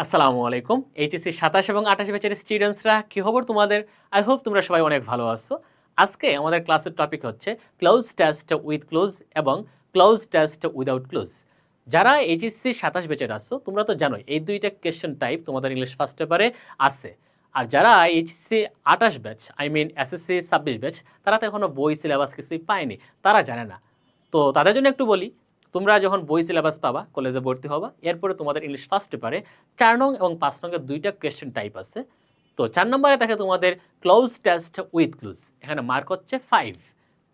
আসসালামু আলাইকুম। এইচএসসি ২৭ এবং ২৮ ব্যাচের স্টুডেন্টসরা কি খবর তোমাদের? আই হোপ তোমরা সবাই অনেক ভালো আছো। আজকে আমাদের ক্লাসের টপিক হচ্ছে ক্লোজ টেস্ট উইথ ক্লোজ এবং ক্লোজ টেস্ট উইদাউট ক্লোজ। যারা এইচএসসি ২৭ ব্যাচের আছো তোমরা তো জানোই এই দুইটা কোয়েশ্চেন টাইপ তোমাদের ইংলিশ ফার্স্ট পেপারে আছে। আর যারা এইচএসসি ২৮ ব্যাচ এসএসসি ২৬ ব্যাচ তারা তো এখনো বই সিলেবাস কিছুই পায়নি, তারা জানে না। তো তাদের জন্য একটু বলি, তোমরা যখন বই সিলেবাস পাবা, কলেজে ভর্তি হবা, এরপরে তোমাদের ইংলিশ ফার্স্ট পেপারে ৪ নং এবং ৫ নংয়ের দুইটা কোয়েশ্চেন টাইপ আছে। তো ৪ নম্বরে থাকে তোমাদের ক্লোজ টেস্ট উইথ ক্লুজ, এখানে মার্ক হচ্ছে 5।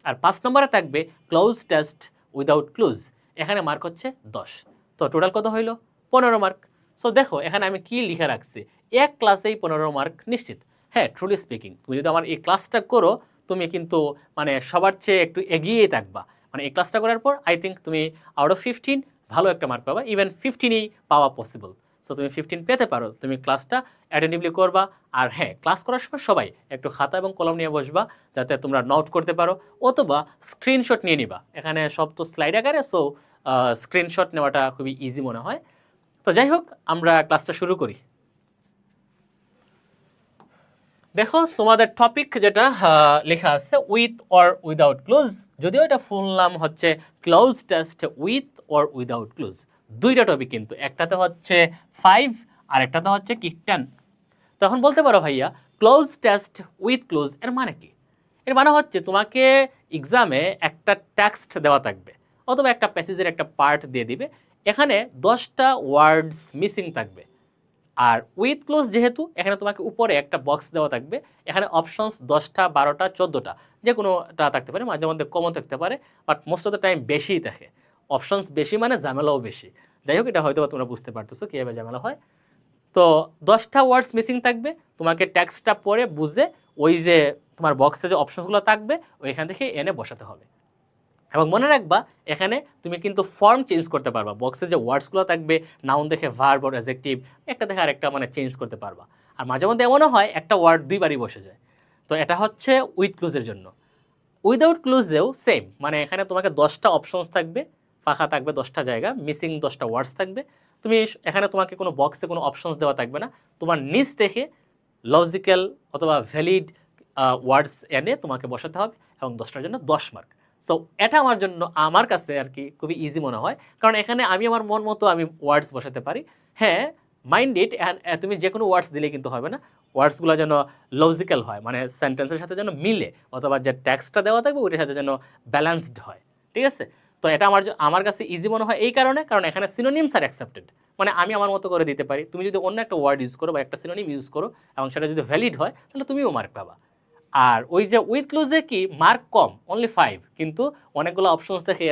আর ৫ নম্বরে থাকবে ক্লোজ টেস্ট উইদাউট ক্লুজ, এখানে মার্ক হচ্ছে ১০। তো টোটাল কত হইল? ১৫ মার্ক। সো দেখো এখানে আমি কি লিখে রাখছি, এক ক্লাসেই ১৫ মার্ক নিশ্চিত। হ্যাঁ, ট্রুলি স্পিকিং, তুমি যদি আমার এই ক্লাসটা করো তুমি কিন্তু মানে সবার চেয়ে একটু এগিয়েই থাকবা। মানে এই ক্লাসটা করার পর আই থিঙ্ক তুমি আউট অফ 15 ভালো একটা মার্ক পাবা, ইভেন 15ই পাওয়া পসিবল। সো তুমি 15 পেতে পারো, তুমি ক্লাসটা অ্যাটেন্টিভলি করবা। আর হ্যাঁ, ক্লাস করার সময় সবাই একটু খাতা এবং কলম নিয়ে বসবা, যাতে তোমরা নোট করতে পারো, অথবা স্ক্রিনশট নিয়ে নিবা। এখানে সব তো স্লাইড আকারে, সো স্ক্রিনশট নেওয়াটা খুবই ইজি মনে হয়। তো যাই হোক, আমরা ক্লাসটা শুরু করি। দেখো তোমাদের টপিক যেটা লেখা আছে উইথ অর উইদাউট ক্লোজ, যদিও এটা ফুল নাম হচ্ছে close test with or without close. দুইটা টপিক কিন্তু, একটাতে হচ্ছে 5 আর একটাতে হচ্ছে কি 10। তখন বলতে পারো ভাইয়া ক্লোজ টেস্ট উইথ ক্লোজ এর মানে কি? এর মানে হচ্ছে তোমাকে এক্সামে একটা টেক্সট দেওয়া থাকবে, অথবা একটা প্যাসেজের একটা পার্ট দিয়ে দিবে, এখানে 10টা ওয়ার্ডস মিসিং থাকবে। আর উইথ ক্লোজ যেহেতু, এখানে তোমাকে উপরে একটা বক্স দেওয়া থাকবে, এখানে অপশনস 10টা 12টা 14টা যে কোনোটা থাকতে পারে, মাঝে মধ্যে কমন থাকতে পারে, but most of the time বেশিই থাকে। অপশনস বেশি মানে ঝামেলাও বেশি। যাই হোক, এটা হয়তো তোমরা বুঝতে পারতেছো কীভাবে ঝামেলা হয়। তো 10টা ওয়ার্ডস মিসিং থাকবে, তোমাকে টেক্সটটা পড়ে বুঝে ওই যে তোমার বক্সে যে অপশনসগুলো থাকবে ওইখান থেকে এনে বসাতে হবে। এবং মনে রাখবা এখানে তুমি কিন্তু ফর্ম চেঞ্জ করতে পারবা, বক্সে যে ওয়ার্ডসগুলো থাকবে নাউন দেখে ভার্ব আর অ্যাডজেক্টিভ একটা দেখে আরেকটা মানে চেঞ্জ করতে পারবা। আর মাঝে মধ্যে এমনও হয় একটা ওয়ার্ড দুইবারই বসে যায়। তো এটা হচ্ছে উইথ ক্লুজের জন্য। উইদাউট ক্লুজেও সেম, মানে এখানে তোমাকে 10টা অপশনস থাকবে, ফাঁকা থাকবে 10টা জায়গা, মিসিং 10টা ওয়ার্ডস থাকবে। তুমি এখানে তোমাকে কোনো বক্সে কোনো অপশনস দেওয়া থাকবে না, তোমার নিজ থেকে লজিক্যাল অথবা ভ্যালিড ওয়ার্ডস এনে তোমাকে বসাতে হবে, এবং 10টার জন্য 10 মার্ক। সো এটা আমার জন্য, আমার কাছে আর কি খুবই ইজি মনে হয়, কারণ এখানে আমি আমার মন মতো আমি ওয়ার্ডস বসাতে পারি। হ্যাঁ, মাইন্ড ইট, তুমি যে কোনো ওয়ার্ডস দিলে কিন্তু হবে না, ওয়ার্ডসগুলো যেন লজিক্যাল হয়, মানে সেন্টেন্সের সাথে যেন মিলে, অথবা যে ট্যাক্সটা দেওয়া থাকবে ওইটার সাথে যেন ব্যালেন্সড হয়। ঠিক আছে? তো এটা আমার কাছে ইজি মনে হয় এই কারণে, কারণ এখানে সিনোনিমস আর অ্যাকসেপ্টেড, মানে আমি আমার মতো করে দিতে পারি। তুমি যদি অন্য একটা ওয়ার্ড ইউজ করো বা একটা সিনোনিম ইউজ করো এবং সেটা যদি ভ্যালিড হয়, তাহলে তুমিও মার্ক পাবা। আর ওই যে উইথ ক্লুজে কি মার্ক কম, অনলি 5, কিন্তু অনেকগুলো অপশনস দেখে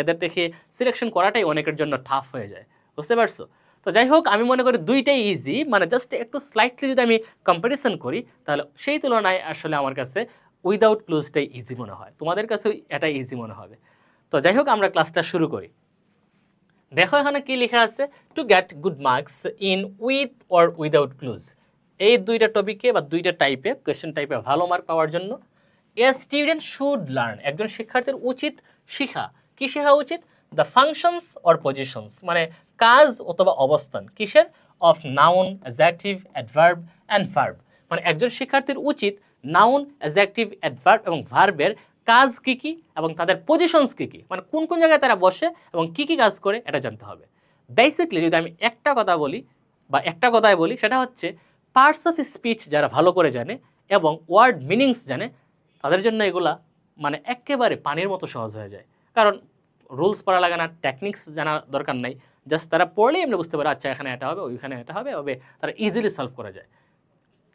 এদের দেখে সিলেকশন করাটাই অনেকের জন্য টাফ হয়ে যায়। বুঝতে পারছো? তো যাই হোক, আমি মনে করি দুইটাই ইজি, মানে জাস্ট একটু স্লাইটলি যদি আমি কম্পারিজন করি, তাহলে সেই তুলনায় আসলে আমার কাছে উইদাউট ক্লুজটাই ইজি মনে হয়, তোমাদের কাছেও এটাই ইজি মনে হবে। তো যাই হোক, আমরা ক্লাসটা শুরু করি। দেখো এখানে কি লেখা আছে, to get good marks in with or without clues. এই দুইটা টপিকে বা দুইটা টাইপে কোয়েশ্চেন টাইপে ভালো মার্ক পাওয়ার জন্য এ স্টুডেন্ট শুড লার্ন, একজন শিক্ষার্থীর উচিত শিখা। কি শেখা উচিত? দ্য ফাংশনস অর পজিশনস, মানে কাজ অথবা অবস্থান কিসের? Of noun, adjective, adverb and verb. মানে একজন শিক্ষার্থীর উচিত নাউন, অ্যাডজেক্টিভ, অ্যাডভার্ব এবং ভার্বের কাজ কী কী এবং তাদের পজিশনস কী কী, মানে কোন কোন জায়গায় তারা বসে এবং কী কী কাজ করে এটা জানতে হবে। বেসিক্যালি যদি আমি একটা কথা বলি বা একটা কথায় বলি, সেটা হচ্ছে পার্টস অফ স্পিচ যারা ভালো করে জানে এবং ওয়ার্ড মিনিংস জানে, তাদের জন্য এগুলা মানে একেবারে পানির মতো সহজ হয়ে যায়। কারণ রুলস পড়া লাগে না, টেকনিক্স জানা দরকার নাই, জাস্ট তারা পড়লেই এমনি বুঝতে পারে আচ্ছা এখানে এটা হবে, ওইখানে এটা হবে, তারা ইজিলি সলভ করা যায়।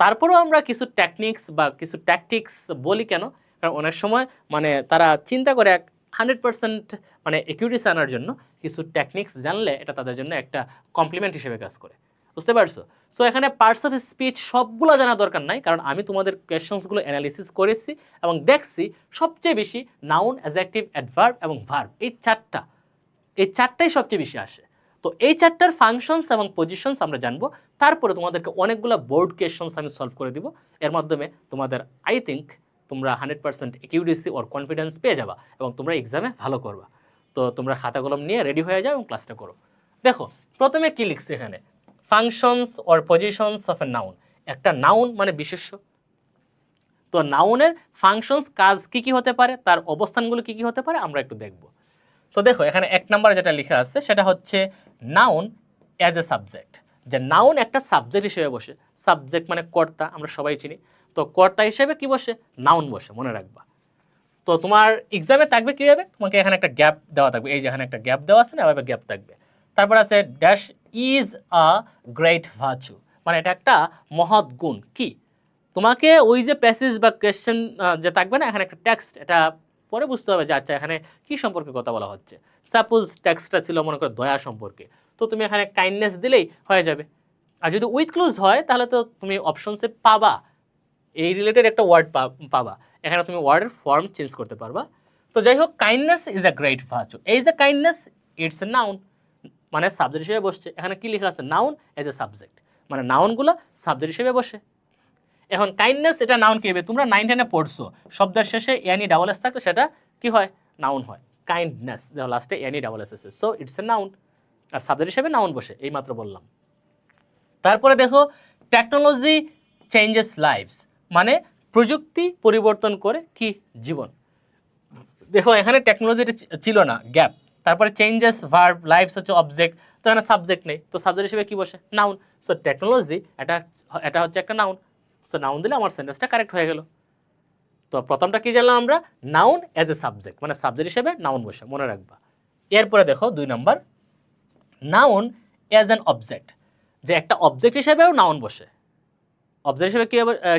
তারপরেও আমরা কিছু টেকনিক্স বা কিছু ট্যাকটিক্স বলি কেন? কারণ অনেক সময় মানে তারা চিন্তা করে 100% মানে একিউরেসি আনার জন্য কিছু টেকনিক্স জানলে এটা তাদের জন্য একটা কমপ্লিমেন্ট হিসেবে কাজ করে। বুঝতে পারছো? সো এখানে পার্টস অফ স্পিচ সবগুলো জানা দরকার নাই, কারণ আমি তোমাদের কোয়েশ্চেন্সগুলো অ্যানালিসিস করেছি এবং দেখছি সবচেয়ে বেশি নাউন, অ্যাডজেক্টিভ, অ্যাডভার্ব এবং ভার্ব, এই চারটাই সবচেয়ে বেশি আসে। তো এই চারটার ফাংশনস এবং পজিশনস আমরা জানবো, তারপরে তোমাদেরকে অনেকগুলো বোর্ড কোয়েশ্চনস আমি সলভ করে দিব। এর মাধ্যমে তোমাদের আই থিঙ্ক তোমরা 100% একিউরেসি ওর কনফিডেন্স পেয়ে যাবা এবং তোমরা এক্সামে ভালো করবা। তো তোমরা খাতা কলম নিয়ে রেডি হয়ে যাও এবং ক্লাসটা করো। দেখো প্রথমে কি লিখছে এখানে, functions or positions of a noun. একটা নাউন মানে বিশেষ্য, তো নাউনের ফাংশনস কাজ কি কি হতে পারে, তার অবস্থানগুলো কি কি হতে পারে আমরা একটু দেখব। তো দেখো এখানে 1 নম্বরে যেটা লেখা আছে সেটা হচ্ছে নাউন অ্যাজ এ সাবজেক্ট, যে নাউন একটা সাবজেক্ট হিসেবে বসে। সাবজেক্ট মানে কর্তা, আমরা সবাই চিনি। তো কর্তা হিসেবে কি বসে, নাউন বসে, মনে রাখবা। তো তোমার এক্সামে থাকবে কি হবে, তোমাকে এখানে একটা গ্যাপ দেওয়া থাকবে, এই যে এখানে একটা গ্যাপ দেওয়া আছে না, এভাবে গ্যাপ থাকবে। তারপর আছে dash is a great virtue, মানে এটা একটা মহৎ গুণ। কি, তোমাকে ওই যে প্যাসেজ বা কোয়েশ্চেন যে থাকবে না, এখানে একটা টেক্সট, এটা পরে বুঝতে হবে যে আচ্ছা এখানে কি সম্পর্কে কথা বলা হচ্ছে। সাপোজ টেক্সটটা ছিল মনে করো দয়া সম্পর্কে, তো তুমি এখানে কাইন্ডনেস দিলেই হয়ে যাবে। আর যদি উইথ ক্লোজ হয় তাহলে তো তুমি অপশনসে পাবা এই রিলেটেড একটা ওয়ার্ড পাবা, এখানে তুমি ওয়ার্ডের ফর্ম চেঞ্জ করতে পারবা। তো যাই হোক, kindness is a great virtue, এই যে কাইন্ডনেস ইটস এ নাউন, মানে সাবজেক্ট হিসেবে বসছে। এখানে কি লেখা আছে, নাউন এজ এ সাবজেক্ট, মানে নাউনগুলো সাবজেক্ট হিসেবে বসে। এখন কাইন্ডনেস এটা নাউন কি হবে, তোমরা 9 10-এ পড়ছো, শব্দের শেষে এনি ডাবল এস থাকলে সেটা কি হয়, নাউন হয়। কাইন্ডনেস দেখো লাস্টে এনি ডাবল এস আছে, সো ইটস এ নাউন, আর সাবজেক্ট হিসেবে নাউন বসে, এই মাত্র বললাম। তারপরে দেখো টেকনোলজি চেঞ্জেস লাইভস, মানে প্রযুক্তি পরিবর্তন করে কি, জীবন। দেখো এখানে টেকনোলজিটা ছিল না, গ্যাপ। তারপরে চেঞ্জেস ভার্ব, লাইভস হচ্ছে অবজেক্ট, তো এখানে সাবজেক্ট নেই, তো সাবজেক্ট হিসেবে কি বসে, নাউন। সো টেকনোলজি এটা এটা হচ্ছে একটা নাউন, সো নাউন দিলে আমার সেন্টেন্সটা কারেক্ট হয়ে গেল। তো প্রথমটা কি জানলাম আমরা, নাউন অ্যাজ এ সাবজেক্ট, মানে সাবজেক্ট হিসেবে নাউন বসে, মনে রাখবা। এরপরে দেখো 2 নম্বর, নাউন অ্যাজ অ্যান অবজেক্ট, যে একটা অবজেক্ট হিসেবেও নাউন বসে। অবজেক্ট হিসেবে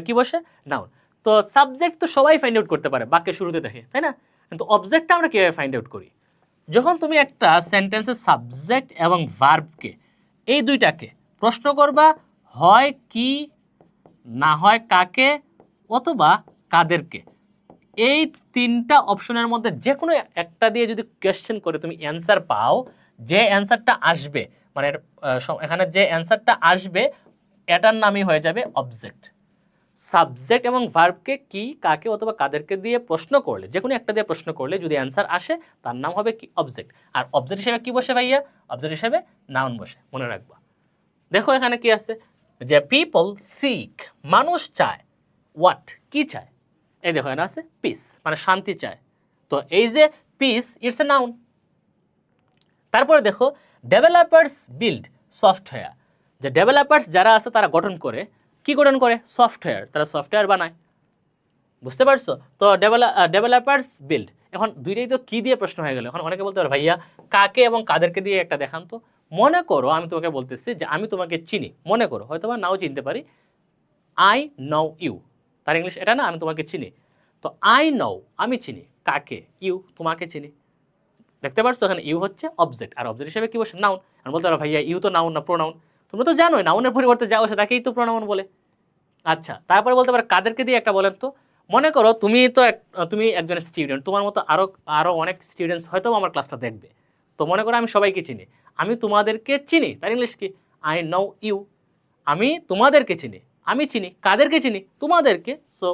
কি বসে, নাউন। তো সাবজেক্ট তো সবাই ফাইন্ড আউট করতে পারে বাক্যের শুরুতে দেখে, তাই না? কিন্তু অবজেক্টটা আমরা কীভাবে ফাইন্ড আউট করি, যখন তুমি একটা সেন্টেন্সের সাবজেক্ট এবং ভার্বকে, এই দুইটাকে প্রশ্ন করবা, হয় কি, না হয় কাকে, অথবা কাদেরকে, এই 3টা অপশনের মধ্যে যে কোনো একটা দিয়ে যদি কোয়েশ্চেন করে তুমি অ্যান্সার পাও, যে অ্যান্সারটা আসবে, মানে এখানে যে অ্যান্সারটা আসবে এটার নামই হয়ে যাবে অবজেক্ট। সাবজেক্ট এবং ভার্বকে কি, কাকে অথবা কাদেরকে দিয়ে প্রশ্ন করলে, যে কোনো একটা দিয়ে প্রশ্ন করলে যদি অ্যান্সার আসে তার নাম হবে কি, অবজেক্ট। আর অবজেক্ট হিসেবে কি বসে ভাইয়া, অবজেক্ট হিসেবে নাউন বসে, মনে রাখবা। দেখো এখানে কি আছে, যে পিপল সিক, মানুষ চায়, হোয়াট, কি চায়, এই দেখো এখানে আছে পিস, মানে শান্তি চায়। তো এই যে পিস, ইটস এ নাউন। তারপরে দেখো ডেভেলপার্স বিল্ড সফটওয়্যার, যে ডেভেলপার্স যারা আছে তারা গঠন করে, কি গঠন করে, সফটওয়্যার, তারা সফটওয়্যার বানায়, বুঝতে পারছো? তো ডেভেলপার্স বিল্ড, এখন দুইটাই তো কি দিয়ে প্রশ্ন হয়ে গেল। এখন অনেকে বলতে পারে ভাইয়া কাকে এবং কাদেরকে দিয়ে একটা দেখান তো। মনে করো আমি তোমাকে বলতেছি যে আমি তোমাকে চিনি, মনে করো, হয়তো বা নাও চিনতে পারি। আই নো ইউ, তার ইংলিশ এটা না, আমি তোমাকে চিনি। তো আই নো, আমি চিনি কাকে, ইউ তোমাকে চিনি। দেখতে পারছো এখানে ইউ হচ্ছে অবজেক্ট, আর অবজেক্ট হিসেবে কি বসে, নাউন। আমি বলতে পারো ভাইয়া ইউ তো নাউন না, প্রোনাউন। তোমরা তো জানোই নাউনের পরিবর্তে যা বসে তাকেই তো প্রোনাউন বলে। আচ্ছা, তারপরে বলতে পারো কাদেরকে দিয়ে একটা বলেন তো। মনে করো তুমি একজন স্টুডেন্ট, তোমার মতো আরো অনেক স্টুডেন্টস হয়তো আমার ক্লাসটা দেখবে। তো মনে করো আমি সবাইকে চিনি, আমি তোমাদেরকে চিনি, তার ইংলিশ কি, আই নো ইউ। আমি তোমাদেরকে চিনি, আমি চিনি কাদেরকে, চিনি তোমাদেরকে। সো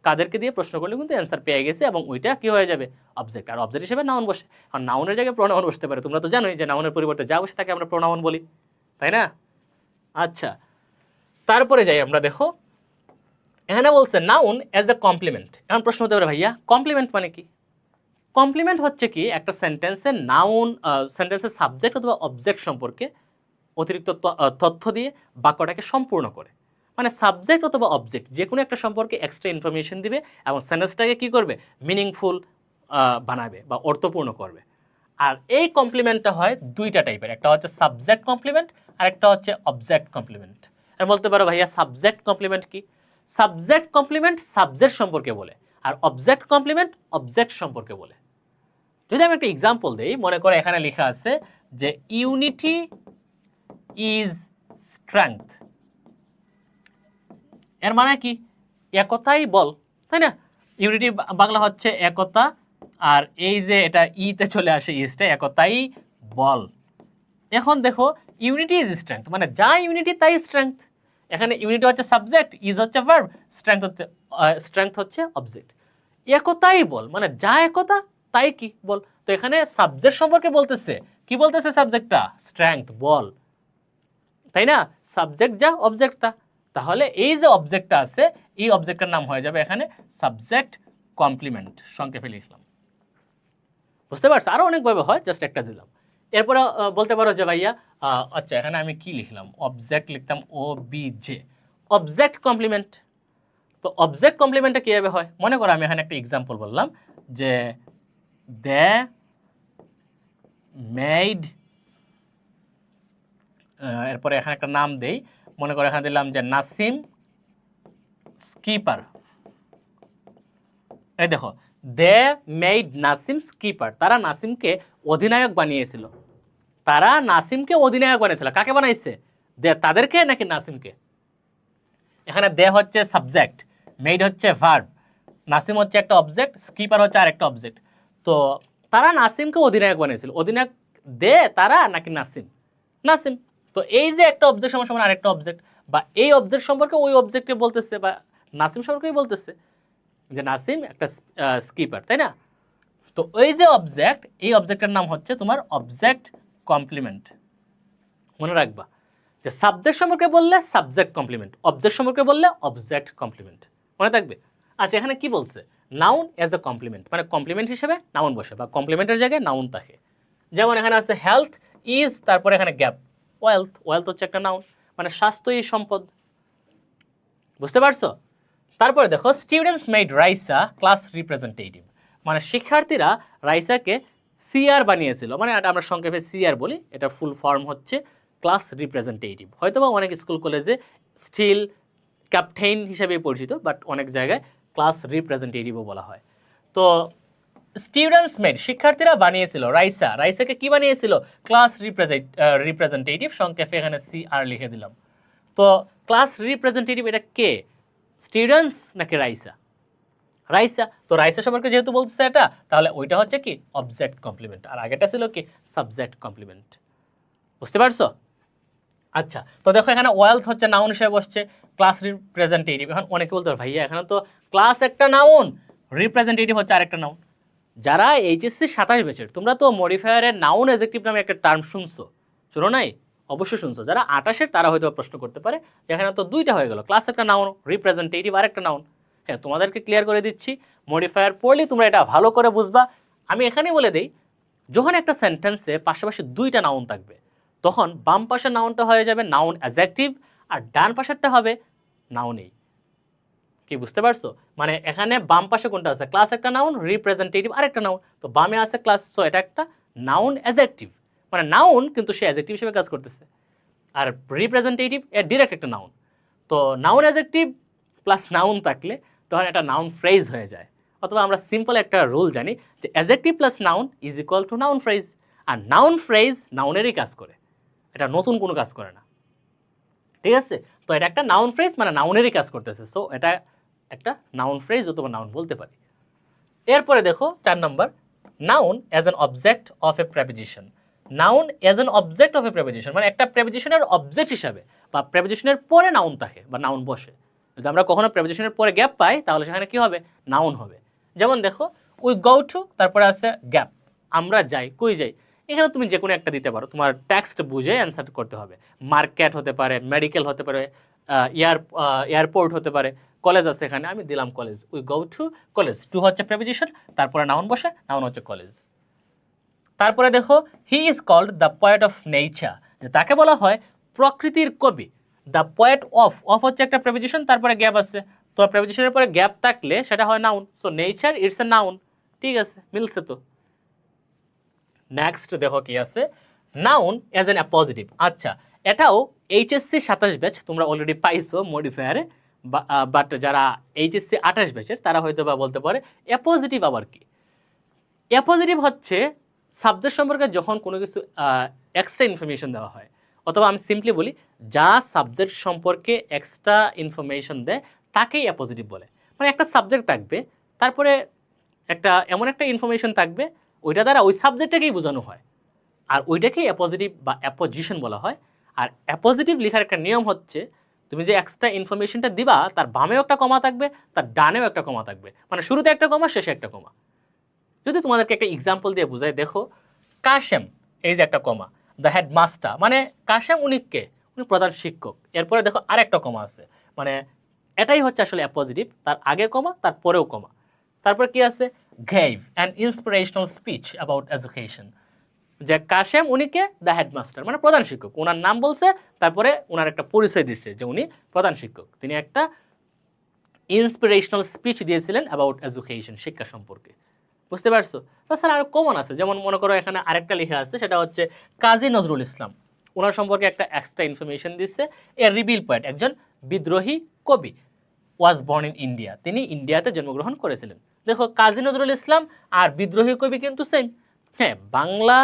কাদেরকে দিয়ে প্রশ্ন করলে কিন্তু অ্যান্সার পেয়ে গেছে, এবং ওইটা কি হয়ে যাবে, অবজেক্ট। আর অবজেক্ট হিসেবে নাউন বসে, আর নাউনের জায়গায় প্রোনাউন বসতে পারে। তোমরা তো জানোই যে নাউনের পরিবর্তে যা বসে তাকে আমরা প্রোনাউন বলি, তাই না? আচ্ছা, তারপরে যাই আমরা। দেখো এখানে বলছে নাউন অ্যাজ এ কমপ্লিমেন্ট। এখন প্রশ্ন হতে পারে ভাইয়া কমপ্লিমেন্ট মানে কি? কমপ্লিমেন্ট হচ্ছে কি, একটা সেন্টেন্সে নাউন, সেন্টেন্সের সাবজেক্ট অথবা অবজেক্ট সম্পর্কে অতিরিক্ত তথ্য দিয়ে বাক্যটাকে সম্পূর্ণ করে। মানে সাবজেক্ট অথবা অবজেক্ট যে কোনো একটা সম্পর্কে এক্সট্রা ইনফরমেশন দিবে এবং সেন্টেন্সটাকে কি করবে, মিনিংফুল বানাবে বা অর্থপূর্ণ করবে। আর এই কমপ্লিমেন্টটা হয় দুইটা টাইপের, একটা হচ্ছে সাবজেক্ট কমপ্লিমেন্ট আর একটা হচ্ছে অবজেক্ট কমপ্লিমেন্ট। আর বলতে পারো ভাইয়া সাবজেক্ট কমপ্লিমেন্ট কি? সাবজেক্ট কমপ্লিমেন্ট সাবজেক্ট সম্পর্কে বলে, আর অবজেক্ট কমপ্লিমেন্ট অবজেক্ট সম্পর্কে বলে। যদি আমি একটা এক্সাম্পল দিই, মনে করো এখানে লেখা আছে যে ইউনিটি ইজ স্ট্রেংথ, এর মানে কি, একতাই বল, তাই না? ইউনিটি বাংলা হচ্ছে একতা, আর এই যে এটা ইতে চলে আসে ইজটা, একতাই বল। এখন দেখো ইউনিটি ইজ স্ট্রেংথ, মানে যা ইউনিটি তাই স্ট্রেংথ। এখানে ইউনিটি হচ্ছে সাবজেক্ট, ইজ হচ্ছে ভার্ব, স্ট্রেংথ হচ্ছে অবজেক্ট। একতাই বল মানে যা একতা তাই কি বল। তো এখানে সাবজেক্ট সম্পর্কে বলতেছে, কি বলতেছে সাবজেক্টটা, স্ট্রেংথ বল। তাই না? সাবজেক্ট যা অবজেক্ট তা। তাহলে এই যে অবজেক্টটা আছে এই অবজেক্টের নাম হয়ে যাবে এখানে সাবজেক্ট কমপ্লিমেন্ট, সংক্ষেপে লিখলাম। বুঝতে পারছো? আরো অনেকভাবে হয়, জাস্ট একটা দিলাম। এরপরে বলতে পারো যে ভাইয়া আচ্ছা এখানে আমি কি লিখলাম, অবজেক্ট লিখতাম ও বি জে, অবজেক্ট কমপ্লিমেন্ট। তো অবজেক্ট কমপ্লিমেন্টটা কিভাবে হয়? মনে করো আমি এখানে একটা এক্সাম্পল বললাম যে দে মেড, এরপরে এখানে একটা নাম দেই, মনে করো এখানে দিলাম যে নাসিম স্কিপার। এই দেখো, দে মেড নাসিম স্কিপার, তারা নাসিমকে অধিনায়ক বানিয়েছিল। তারা নাসিমকে অধিনায়ক বানিয়েছিল। কাকে বানাইছে? দে তাদেরকে নাকি নাসিমকে? এখানে দে হচ্ছে সাবজেক্ট, মেড হচ্ছে ভার্ব, নাসিম হচ্ছে একটা অবজেক্ট, স্কিপার হচ্ছে আরেকটা অবজেক্ট। তো তারা নাসিমকে অধিনায়ক বানিয়েছিল। অধিনায়ক দে তারা নাকি নাসিম? নাসিম। তো এই যে একটা অবজেক্ট সমান আরেকটা অবজেক্ট, বা এই অবজেক্ট সম্পর্কে ওই অবজেক্টকে বলতেছে, বা নাসিম সম্পর্কেই বলতেছে যে নাসিম একটা স্কিপার, তাই না? তো ওই যে অবজেক্ট, এই অবজেক্টের নাম হচ্ছে তোমার অবজেক্ট কমপ্লিমেন্ট। মনে রাখবা যে সাবজেক্ট সম্পর্কে বললে সাবজেক্ট কমপ্লিমেন্ট, অবজেক্ট সম্পর্কে বললে অবজেক্ট কমপ্লিমেন্ট। মনে থাকবে? আচ্ছা এখানে কি বলছে? নাউন অ্যাজ এ কমপ্লিমেন্ট, মানে কমপ্লিমেন্ট হিসেবে নাউন বসে বা কমপ্লিমেন্টের জায়গায় নাউন থাকে। যেমন এখানে আছে হেলথ ইজ, তারপরে এখানে গ্যাপ ওয়েলথ, ওয়েলথ হচ্ছে একটা নাউন, মানে স্বাস্থ্যই সম্পদ। বুঝতে পারছো? তারপরে দেখো students made Raisa class representative, মানে শিক্ষার্থীরা রাইসাকে সিআর বানিয়েছিল, মানে এটা আমরা সংক্ষেপে সিআর বলি, এটা ফুল ফর্ম হচ্ছে ক্লাস রিপ্রেজেন্টেটিভ। হয়তো বা অনেক স্কুল কলেজে স্টিল ক্যাপ্টেইন হিসেবে পরিচিত, বাট অনেক জায়গায় ক্লাস রিপ্রেজেন্টেটিভও বলা হয়। তো স্টুডেন্টস মেড, শিক্ষার্থীরা বানিয়েছিল রাইসা, রাইসাকে কি বানিয়েছিল? ক্লাস রিপ্রেজেন্টেটিভ, সংক্ষেপে এখানে সিআর লিখে দিলাম। তো ক্লাস রিপ্রেজেন্টেটিভ এটা কে? স্টুডেন্টস নাকি রাইসা? রাইসা। তো রাইসা সম্পর্কে যেহেতু বলছে এটা, তাহলে ওইটা হচ্ছে কি অবজেক্ট কমপ্লিমেন্ট, আর আগেটা ছিল কি সাবজেক্ট কমপ্লিমেন্ট। বুঝতে পারছো? আচ্ছা, তো দেখো এখানে ওয়েলথ হচ্ছে নাউন হিসেবে বসছে, ক্লাস রিপ্রেজেন্টেটিভ। এখন অনেকে বলতে পারে ভাইয়া এখানে তো ক্লাস একটা নাউন, রিপ্রেজেন্টেটিভ হচ্ছে আরেকটা নাউন। যারা এইচএসসি 27 ব্যাচের, তোমরা তো মডিফায়ারের নাউন অ্যাডজেক্টিভ নামে একটা টার্ম শুনছো, শোনো নাই? অবশ্যই শুনছো। যারা 28-এর তারা হয়তো প্রশ্ন করতে পারে যে এখানে তো দুইটা হয়ে গেল, ক্লাস একটা নাউন, রিপ্রেজেন্টেটিভ আরেকটা নাউন। হ্যাঁ, তোমাদেরকে ক্লিয়ার করে দিচ্ছি, মডিফায়ার পড়লে তোমরা এটা ভালো করে বুঝবা। আমি এখানেই বলে দিই, যখন একটা সেন্টেন্সে পাশাপাশি দুইটা নাউন থাকবে, তখন বাম পাশের নাউনটা হয়ে যাবে নাউন অ্যাডজেক্টিভ, আর ডান পাশেরটা হবে নাউনেই। কি বুঝতে পারছো? মানে এখানে বাম পাশে কোনটা আছে? ক্লাস একটা নাউন, রিপ্রেজেন্টেটিভ আরেকটা নাউন। তো বামে আছে ক্লাস, সো এটা একটা নাউন অ্যাডজেক্টিভ, মানে নাউন কিন্তু সে অ্যাডজেক্টিভ হিসেবে কাজ করতেছে। আর রিপ্রেজেন্টেটিভ এর ডিরেক্ট একটা নাউন। তো নাউন অ্যাডজেক্টিভ প্লাস নাউন থাকলে তখন এটা নাউন ফ্রেজ হয়ে যায়। অথবা আমরা সিম্পল একটা রুল জানি যে adjective plus noun is equal to noun phrase. আর নাউন ফ্রেজ নাউনেরই কাজ করে, এটা নতুন কোনো কাজ করে না। ঠিক আছে? তো এটা একটা নাউন ফ্রেজ, মানে নাউনেরই কাজ করতেছে, সো এটা একটা নাউন ফ্রেজ অথবা নাউন বলতে পারি। এরপরে দেখো 4 নম্বর, noun as an object of a preposition. Noun as an object of a preposition, মানে একটা প্রেপোজিশনের অবজেক্ট হিসাবে বা প্রেপোজিশনের পরে নাউন থাকে বা নাউন বসে। যদি আমরা কখনো প্রেপোজিশনের পরে গ্যাপ পাই তাহলে সেখানে কি হবে? নাউন হবে। যেমন দেখো উই গো টু, তারপরে আছে গ্যাপ, আমরা যাই, কই যাই। এখানে তুমি যে কোনো একটা দিতে পারো, তোমার টেক্সট বুঝে অ্যান্সার করতে হবে। মার্কেট হতে পারে, মেডিকেল হতে পারে, এয়ারপোর্ট হতে পারে, কলেজ আছে এখানে, আমি দিলাম college, we go to college. To হচ্ছে প্রেপোজিশন, তারপরে নাউন বসে, নাউন হচ্ছে কলেজ। তারপরে দেখো he is called the poet of nature, যে তাকে বলা হয় প্রকৃতির কবি। দ্য পয়েট অফ, অফ হচ্ছে একটা প্রেপোজিশন, তারপরে গ্যাপ আছে, তো প্রেপোজিশনের পরে গ্যাপ থাকলে সেটা হয় noun, so nature it's a noun. ঠিক আছে, মিলছে তো। নেক্সট দেখো কি আছে, নাউন অ্যাজ এন অ্যাপোজিটিভ। আচ্ছা, এটাও এইচএসসি 27 ব্যাচ তোমরা অলরেডি পাইছো মডিফায়ারে, বাট যারা এইচএসসি 28 ব্যাচের তারা হয়তো বা বলতে পারে অ্যাপোজিটিভ আবার কি? অ্যাপোজিটিভ হচ্ছে সাবজেক্ট সম্পর্কে যখন কোনো কিছু এক্সট্রা ইনফরমেশন দেওয়া হয়, অথবা আমি সিম্পলি বলি যা সাবজেক্ট সম্পর্কে এক্সট্রা ইনফরমেশন দেয় তাকেই অ্যাপোজিটিভ বলে। মানে একটা সাবজেক্ট থাকবে, তারপরে একটা এমন একটা ইনফরমেশন থাকবে, ওইটা দ্বারা ওই সাবজেক্টটাকেই বোঝানো হয়, আর ওইটাকেই অ্যাপোজিটিভ বা অ্যাপোজিশন বলা হয়। আর অ্যাপোজিটিভ লেখার একটা নিয়ম হচ্ছে, তুমি যে এক্সট্রা ইনফরমেশনটা দিবা তার বামেও একটা কমা থাকবে, তার ডানেও একটা কমা থাকবে, মানে শুরুতে একটা কমা, শেষে একটা কমা। যদি তোমাদেরকে একটা এক্সাম্পল দিয়ে বোঝাই, দেখো কাশেম, এই যে একটা কমা, দ্য হেডমাস্টার, মানে কাশেম উনি কে? উনি প্রধান শিক্ষক। এরপরে দেখো আরেকটা কমা আছে, মানে এটাই হচ্ছে আসলে অ্যাপোজিটিভ, তার আগে কমা তার পরেও কমা। তারপর কি আছে, gave an inspirational speech about education, যে কাশেম উনিকে দ্য হেডমাস্টার মানে প্রধান শিক্ষক, ওনার নাম বলছে, তারপরে ওনার একটা পরিচয় দিচ্ছে যে উনি প্রধান শিক্ষক, তিনি একটা ইন্সপিরেশনাল স্পিচ দিয়েছিলেন অ্যাবাউট এডুকেশন, শিক্ষা সম্পর্কে। বুঝতে পারছো? তাছাড়া আরো কমন আছে, যেমন মনে করো এখানে আরেকটা লেখা আছে, সেটা হচ্ছে কাজী নজরুল ইসলাম, ওনার সম্পর্কে একটা এক্সট্রা ইনফরমেশন দিচ্ছে। এ রিবিল পোয়েট, একজন বিদ্রোহী কবি, ওয়াজ বর্ন ইন ইন্ডিয়া, তিনি ইন্ডিয়াতে জন্মগ্রহণ করেছিলেন। দেখো কাজী নজরুল ইসলাম আর বিদ্রোহী কবি কিন্তু সেম। হ্যাঁ, বাংলা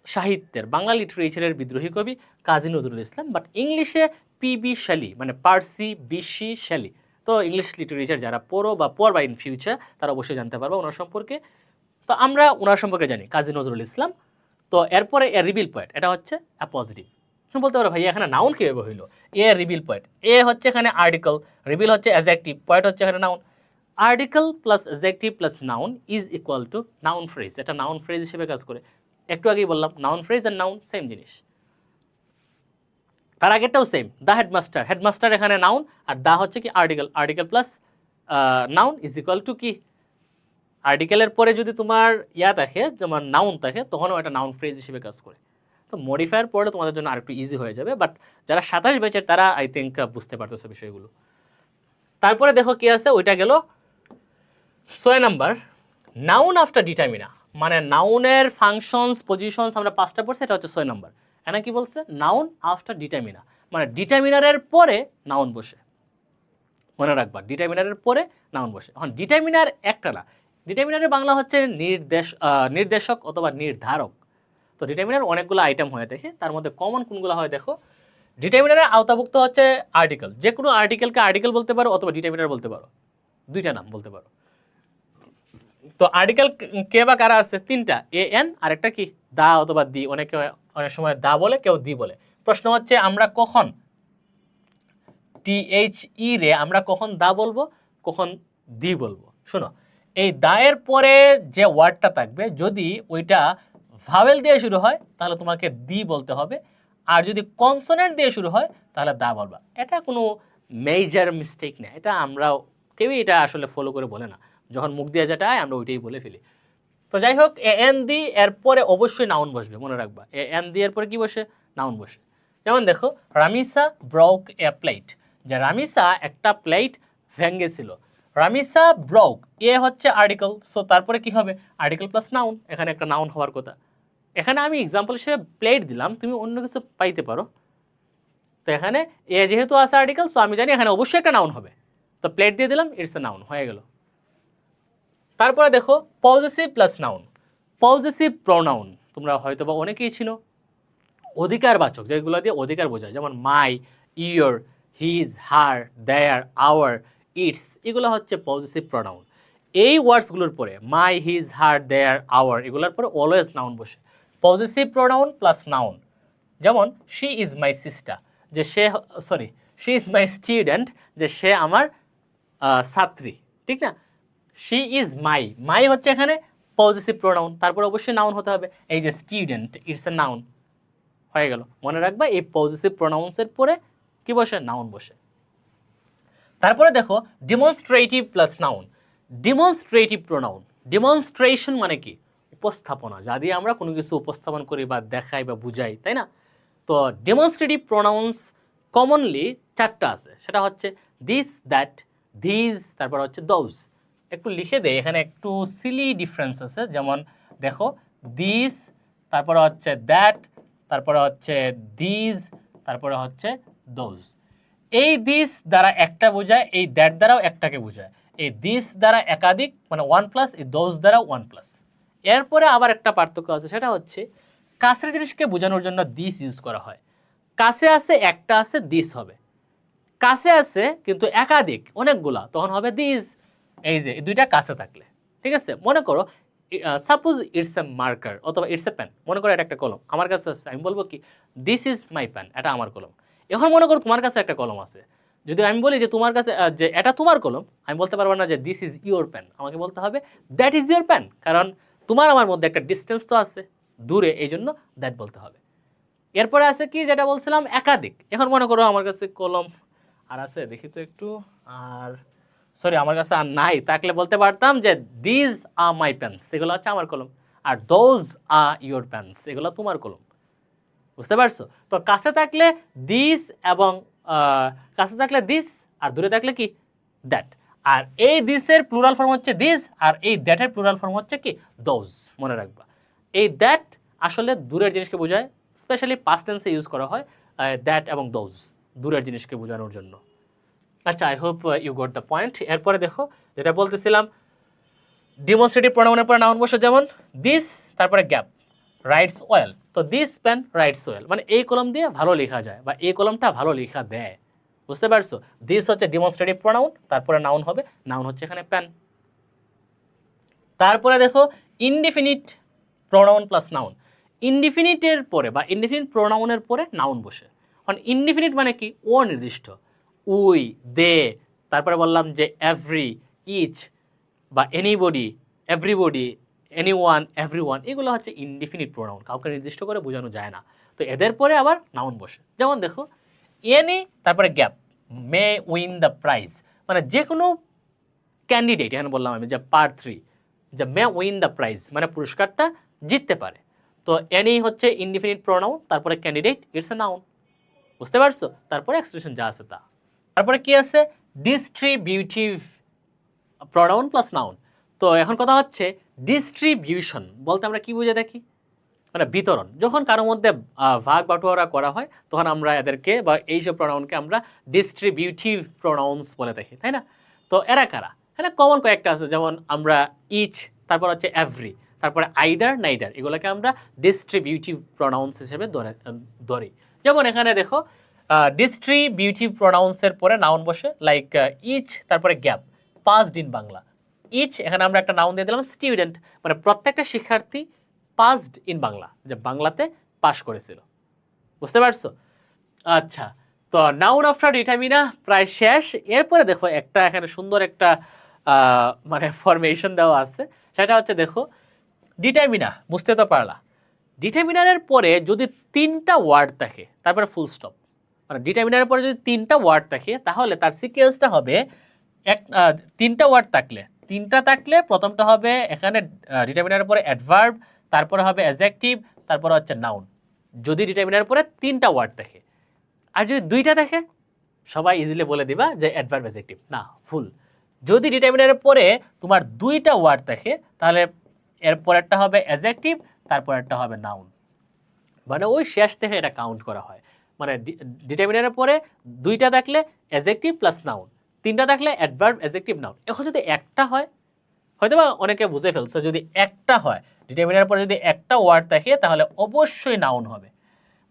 সাহিত্যের, বাংলা লিটারেচারের বিদ্রোহী কবি কাজী নজরুল ইসলাম, বাট ইংলিশে পিবি শেলি, মানে পার্সি বিশি শেলি। তো ইংলিশ লিটারেচার যারা পড়ো বা পড়বা ইন ফিউচার, তারা অবশ্যই জানতে পারবে ওনার সম্পর্কে। তো আমরা ওনার সম্পর্কে জানি কাজী নজরুল ইসলাম। তো এরপরে এ রিবিল পয়েন্ট, এটা হচ্ছে অ্যাপোজিটিভ। তুমি বলতে পারো ভাই এখানে নাউন কীভাবে হইলো? এ রিবিল পয়েন্ট, এ হচ্ছে এখানে আর্টিকেল, রিবিল হচ্ছে অ্যাডজেক্টিভ, পয়েন্ট হচ্ছে এখানে noun. Article plus adjective plus noun is equal to noun phrase, এটা নাউন ফ্রেজ হিসেবে কাজ করে। একটু আগেই বললাম নাউন ফ্রেজ আর নাউন সেম জিনিস। তার আগেরটাও সেম, দ্য হেডমাস্টার, হেডমাস্টার এখানে নাউন, আর দা হচ্ছে কি article, article plus noun is equal two কি, আর্টিকেলের পরে যদি তোমার ইয়া থাকে, যেমন নাউন থাকে, তখনও এটা নাউন ফ্রেজ হিসেবে কাজ করে। তো মডিফায়ার পড়লে তোমাদের জন্য আরেকটু ইজি হয়ে যাবে, বাট যারা 27 ব্যাচের তারা আই থিঙ্ক বুঝতে পারতেছে বিষয়গুলো। তারপরে দেখো কি আছে, ওইটা গেল 6 নাম্বার, নাউন আফটার ডিটারমিনা, মানে নাউনের ফাংশনস পজিশনস আমরা 5টা পড়ছি, এটা হচ্ছে 6 নাম্বার। এখানে কি বলছে, নাউন আফটার ডিটারমিনা, মানে ডিটারমিনারের পরে নাউন বসে। মনে রাখবা ডিটারমিনারের পরে নাউন বসে। এখন ডিটারমিনার একটা না, ডিটারমিনারের বাংলা হচ্ছে নির্দেশক অথবা নির্ধারক। তো ডিটারমিনার অনেকগুলো আইটেম হয়ে থাকে, তার মধ্যে কমন কোনগুলো হয় দেখো। ডিটারমিনারের আওতাভুক্ত হচ্ছে আর্টিকেল, যে কোনো আর্টিকেলকে আর্টিকেল বলতে পারো অথবা ডিটারমিনার বলতে পারো, দুইটা নাম বলতে পারো। তো আর্টিকেল কে বা কারা আছে, 3টা, এ এন, আর একটা কি দা অথবা দি, অনেকে অনেক সময় দা বলে, কেউ দি বলে। প্রশ্ন হচ্ছে আমরা কখন টিএইচই রে আমরা কখন দা বলবো, কখন দি বলবো। শোনো, এই দায়ের পরে যে ওয়ার্ডটা থাকবে, যদি ওইটা ভাওয়েল দিয়ে শুরু হয় তাহলে তোমাকে দি বলতে হবে, আর যদি কনসোনেন্ট দিয়ে শুরু হয় তাহলে দা বলবা। এটা কোনো মেজর মিস্টেক না, এটা আমরাও কেউই এটা আসলে ফলো করে বলে না, যখন মুখ দিয়ে যেটা হয় আমরা ওইটাই বলে ফেলি। তো যাই হোক, এ এন দি এরপরে অবশ্যই নাউন বসবে, মনে রাখবা এ এন দি এরপরে কি বসে, নাউন বসে। যেমন দেখো, রামিসা ব্রোক এ প্লেট, যে রামিসা একটা প্লেট ভেঙেছিল। রামিসা ব্রোক, এ হচ্ছে আর্টিকেল, সো তারপরে কি হবে, আর্টিকেল প্লাস নাউন, এখানে একটা নাউন হওয়ার কথা। এখানে আমি এক্সাম্পল হিসেবে প্লেট দিলাম, তুমি অন্য কিছু পাইতে পারো। তো এখানে এ যেহেতু আছে আর্টিকেল, সো আমি জানি এখানে অবশ্যই একটা নাউন হবে, তো প্লেট দিয়ে দিলাম, ইটস এ নাউন, হয়ে গেল। তারপরে দেখো possessive plus noun, possessive pronoun তোমরা হয়তো বা অনেকেই ছিল, অধিকারবাচক যেগুলো দিয়ে অধিকার বোঝায়, যেমন my, your, his, her, their, our, its, এগুলো হচ্ছে পজেসিভ প্রোনাউন। এই ওয়ার্ডসগুলোর পরে মাই, হিজ, হার, দেয়ার, আওয়ার, এগুলোর পরে অলওয়েজ নাউন বসে। পজেসিভ প্রোনাউন প্লাস নাউন, যেমন শি ইজ মাই সিস্টার, যে সে, sorry, she is my student, যে সে আমার ছাত্রী, ঠিক না। শি ইজ মাই, মাই হচ্ছে এখানে পজেসিভ প্রোনাউন, তারপর অবশ্যই নাউন হতে হবে। এই যে স্টুডেন্ট, ইটস এ নাউন, হয়ে গেল। মনে রাখবা এই পজেসিভ প্রোনাউন্সের পরে কি বসে, নাউন বসে। তারপরে দেখো demonstrative plus noun, demonstrative pronoun, demonstration মানে কি, উপস্থাপনা, যা দিয়ে আমরা কোনো কিছু উপস্থাপন করি বা দেখাই বা বুঝাই, তাই না। তো ডেমনস্ট্রেটিভ প্রোনাউন্স কমনলি 4টা আছে, সেটা হচ্ছে দিস, দ্যাট, দিস, তারপর হচ্ছে দোজ। একটু লিখে দেয়, এখানে একটু সিলি ডিফারেন্স আছে, যেমন দেখো দিস, তারপরে হচ্ছে দ্যাট, তারপরে হচ্ছে দিস, তারপরে হচ্ছে দোজ। এই দিস দ্বারা একটা বোঝায়, এই দ্যাট দ্বারাও একটাকে বোঝায়, এই দিস দ্বারা একাধিক মানে 1+, এই দোজ দ্বারা 1+। এরপরে আবার একটা পার্থক্য আছে, সেটা হচ্ছে কাছের জিনিসকে বোঝানোর জন্য দিস ইউজ করা হয়, কাছে আছে একটা আছে দিস হবে, কাছে আছে কিন্তু একাধিক অনেকগুলা তখন হবে দিস। এই যে দুইটা কাছে থাকলে, ঠিক আছে। মনে করো সাপোজ ইটস এ মার্কার অথবা ইটস এ পেন, মনে করো এটা একটা কলম আমার কাছে আছে, আমি বলবো কি দিস ইজ মাই পেন, এটা আমার কলম। এখন মনে করো তোমার কাছে একটা কলম আছে, যদি আমি বলি যে তোমার কাছে যে এটা তোমার কলম, আমি বলতে পারবো না যে দিস ইজ ইউর পেন, আমাকে বলতে হবে দ্যাট ইজ ইউর পেন, কারণ তোমার আমার মধ্যে একটা ডিস্টেন্স তো আছে, দূরে, এই জন্য দ্যাট বলতে হবে। এরপরে আছে কি যেটা বলছিলাম একাধিক। এখন মনে করো আমার কাছে কলম আর আছে, দেখি তো একটু, আর সরি আমার কাছে আর নাই, থাকলে বলতে পারতাম যে দিস আর মাই পেন্স, এগুলো হচ্ছে আমার কলম, আর দোজ আর ইউর পেন্স, এগুলো তোমার কলম। বুঝতে পারছো? তো কাছে থাকলে দিস এবং কাছে থাকলে দিস, আর দূরে থাকলে কি দ্যাট। আর এই দিসের প্লুরাল ফর্ম হচ্ছে দিস, আর এই দ্যাটের প্লুরাল ফর্ম হচ্ছে কি দোজ। মনে রাখবা এই দ্যাট আসলে দূরের জিনিসকে বোঝায়, স্পেশালি পাস্ট টেন্সে ইউজ করা হয় দ্যাট এবং দোজ দূরের জিনিসকে বোঝানোর জন্য। আচ্ছা, I hope you got the point. এরপরে দেখো যেটা বলতেছিলাম, ডিমনস্ট্রেটিভ প্রোনাউনের পরে নাউন বসে, যেমন দিস তারপরে গ্যাপ রাইটস ওয়েল। তো দিস পেন রাইটস ওয়েল মানে এই কলম দিয়ে ভালো লেখা যায় বা এই কলমটা ভালো লেখা দেয়। বুঝতে পারছো? দিস হচ্ছে ডিমনস্ট্রেটিভ প্রোনাউন, তারপরে নাউন হবে, নাউন হচ্ছে এখানে পেন। তারপরে দেখো ইনডিফিনিট প্রোনাউন প্লাস নাউন। ইনডিফিনিটের পরে বা ইনডিফিনিট প্রোনাউনের পরে নাউন বসে। কারণ ইনডিফিনিট মানে কি অনির্দিষ্ট, উই, দে, তারপরে বললাম যে এভরি, ইচ বা এনিবডি, এভরিবডি, এনিওয়ান, এভরিওয়ান, এগুলো হচ্ছে ইনডিফিনিট প্রোনাউন, কাউকে নির্দিষ্ট করে বোঝানো যায় না। তো এদের পরে আবার নাউন বসে, যেমন দেখো এনি তারপরে gap May win the prize, মানে যে কোনো ক্যান্ডিডেট, এখানে বললাম আমি যে পার্ট 3 যে মে উইন দ্য প্রাইজ মানে পুরস্কারটা জিততে পারে। তো এনি হচ্ছে ইনডিফিনিট প্রোনাউন, তারপরে ক্যান্ডিডেট ইটস এ নাউন। বুঝতে পারছো? তারপরে এক্সপ্রেশন যা আছে তা। তারপরে কি আছে ডিস্ট্রিবিউটিভ প্রোনাউন প্লাস নাউন। তো এখন কথা হচ্ছে ডিস্ট্রিবিউশন বলতে আমরা কি বুঝে থাকি, মানে বিতরণ। যখন কারোর মধ্যে ভাগ বাটোয়ারা করা হয় তখন আমরা এদেরকে বা এইসব প্রোনাউনকে আমরা ডিস্ট্রিবিউটিভ প্রোনাউন্স বলে থাকি, তাই না? তো এরা কারা? হ্যাঁ, কমন কয়েকটা আছে, যেমন আমরা ইচ, তারপর হচ্ছে এভরি, তারপরে আইদার নাইদার, এগুলোকে আমরা ডিস্ট্রিবিউটিভ প্রোনাউন্স হিসেবে ধরি। যেমন এখানে দেখো ডিস্ট্রিবিউটিভ প্রোনাউন্সের পরে নাউন বসে, লাইক ইচ তারপরে gap past in Bangla. Each এখানে আমরা একটা নাউন দিয়ে দিলাম স্টুডেন্ট, মানে প্রত্যেকটা শিক্ষার্থী পাস্ট ইন বাংলা, যে বাংলাতে পাশ করেছিল। বুঝতে পারছো? আচ্ছা, তো নাউন আফটার ডিটারমিনা প্রায় শেষ। এরপরে দেখো একটা এখানে সুন্দর একটা মানে ফরমেশন দেওয়া আছে, সেটা হচ্ছে দেখো ডিটারমিনা, বুঝতে তো পারলা। ডিটারমিনারের পরে যদি 3টা ওয়ার্ড থাকে তারপরে ফুল স্টপ, মানে ডিটারমিনারের পরে যদি 3টা ওয়ার্ড থাকে তাহলে তার সিকোয়েন্সটা হবে এক 3টা ওয়ার্ড থাকলে, 3টা থাকলে প্রথমটা হবে এখানে ডিটারমিনারের পরে অ্যাডভার্ব, তারপরে হবে অ্যাডজেক্টিভ, তারপরে হচ্ছে নাউন, যদি ডিটারমিনারের পরে 3টা ওয়ার্ড থাকে। আর যদি 2টা থাকে সবাই ইজিলি বলে দিবা যে অ্যাডভার্ব অ্যাডজেক্টিভ না, ফুল। যদি ডিটারমিনারের পরে তোমার 2টা ওয়ার্ড থাকে তাহলে এর পরেরটা হবে অ্যাডজেক্টিভ, তারপরেরটা হবে নাউন, মানে ওই শেষ থেকে এটা কাউন্ট করা হয়। মানে ডিটারমিনারের পরে 2টা থাকলে অ্যাডজেক্টিভ প্লাস নাউন, 3টা থাকলে অ্যাডভার্ব অ্যাডজেক্টিভ নাউন। এখন যদি একটা হয়, হয়তো বা অনেকে বুঝে ফেলছো, যদি একটা হয় ডিটারমিনারের পরে যদি একটা ওয়ার্ড থাকে তাহলে অবশ্যই নাউন হবে।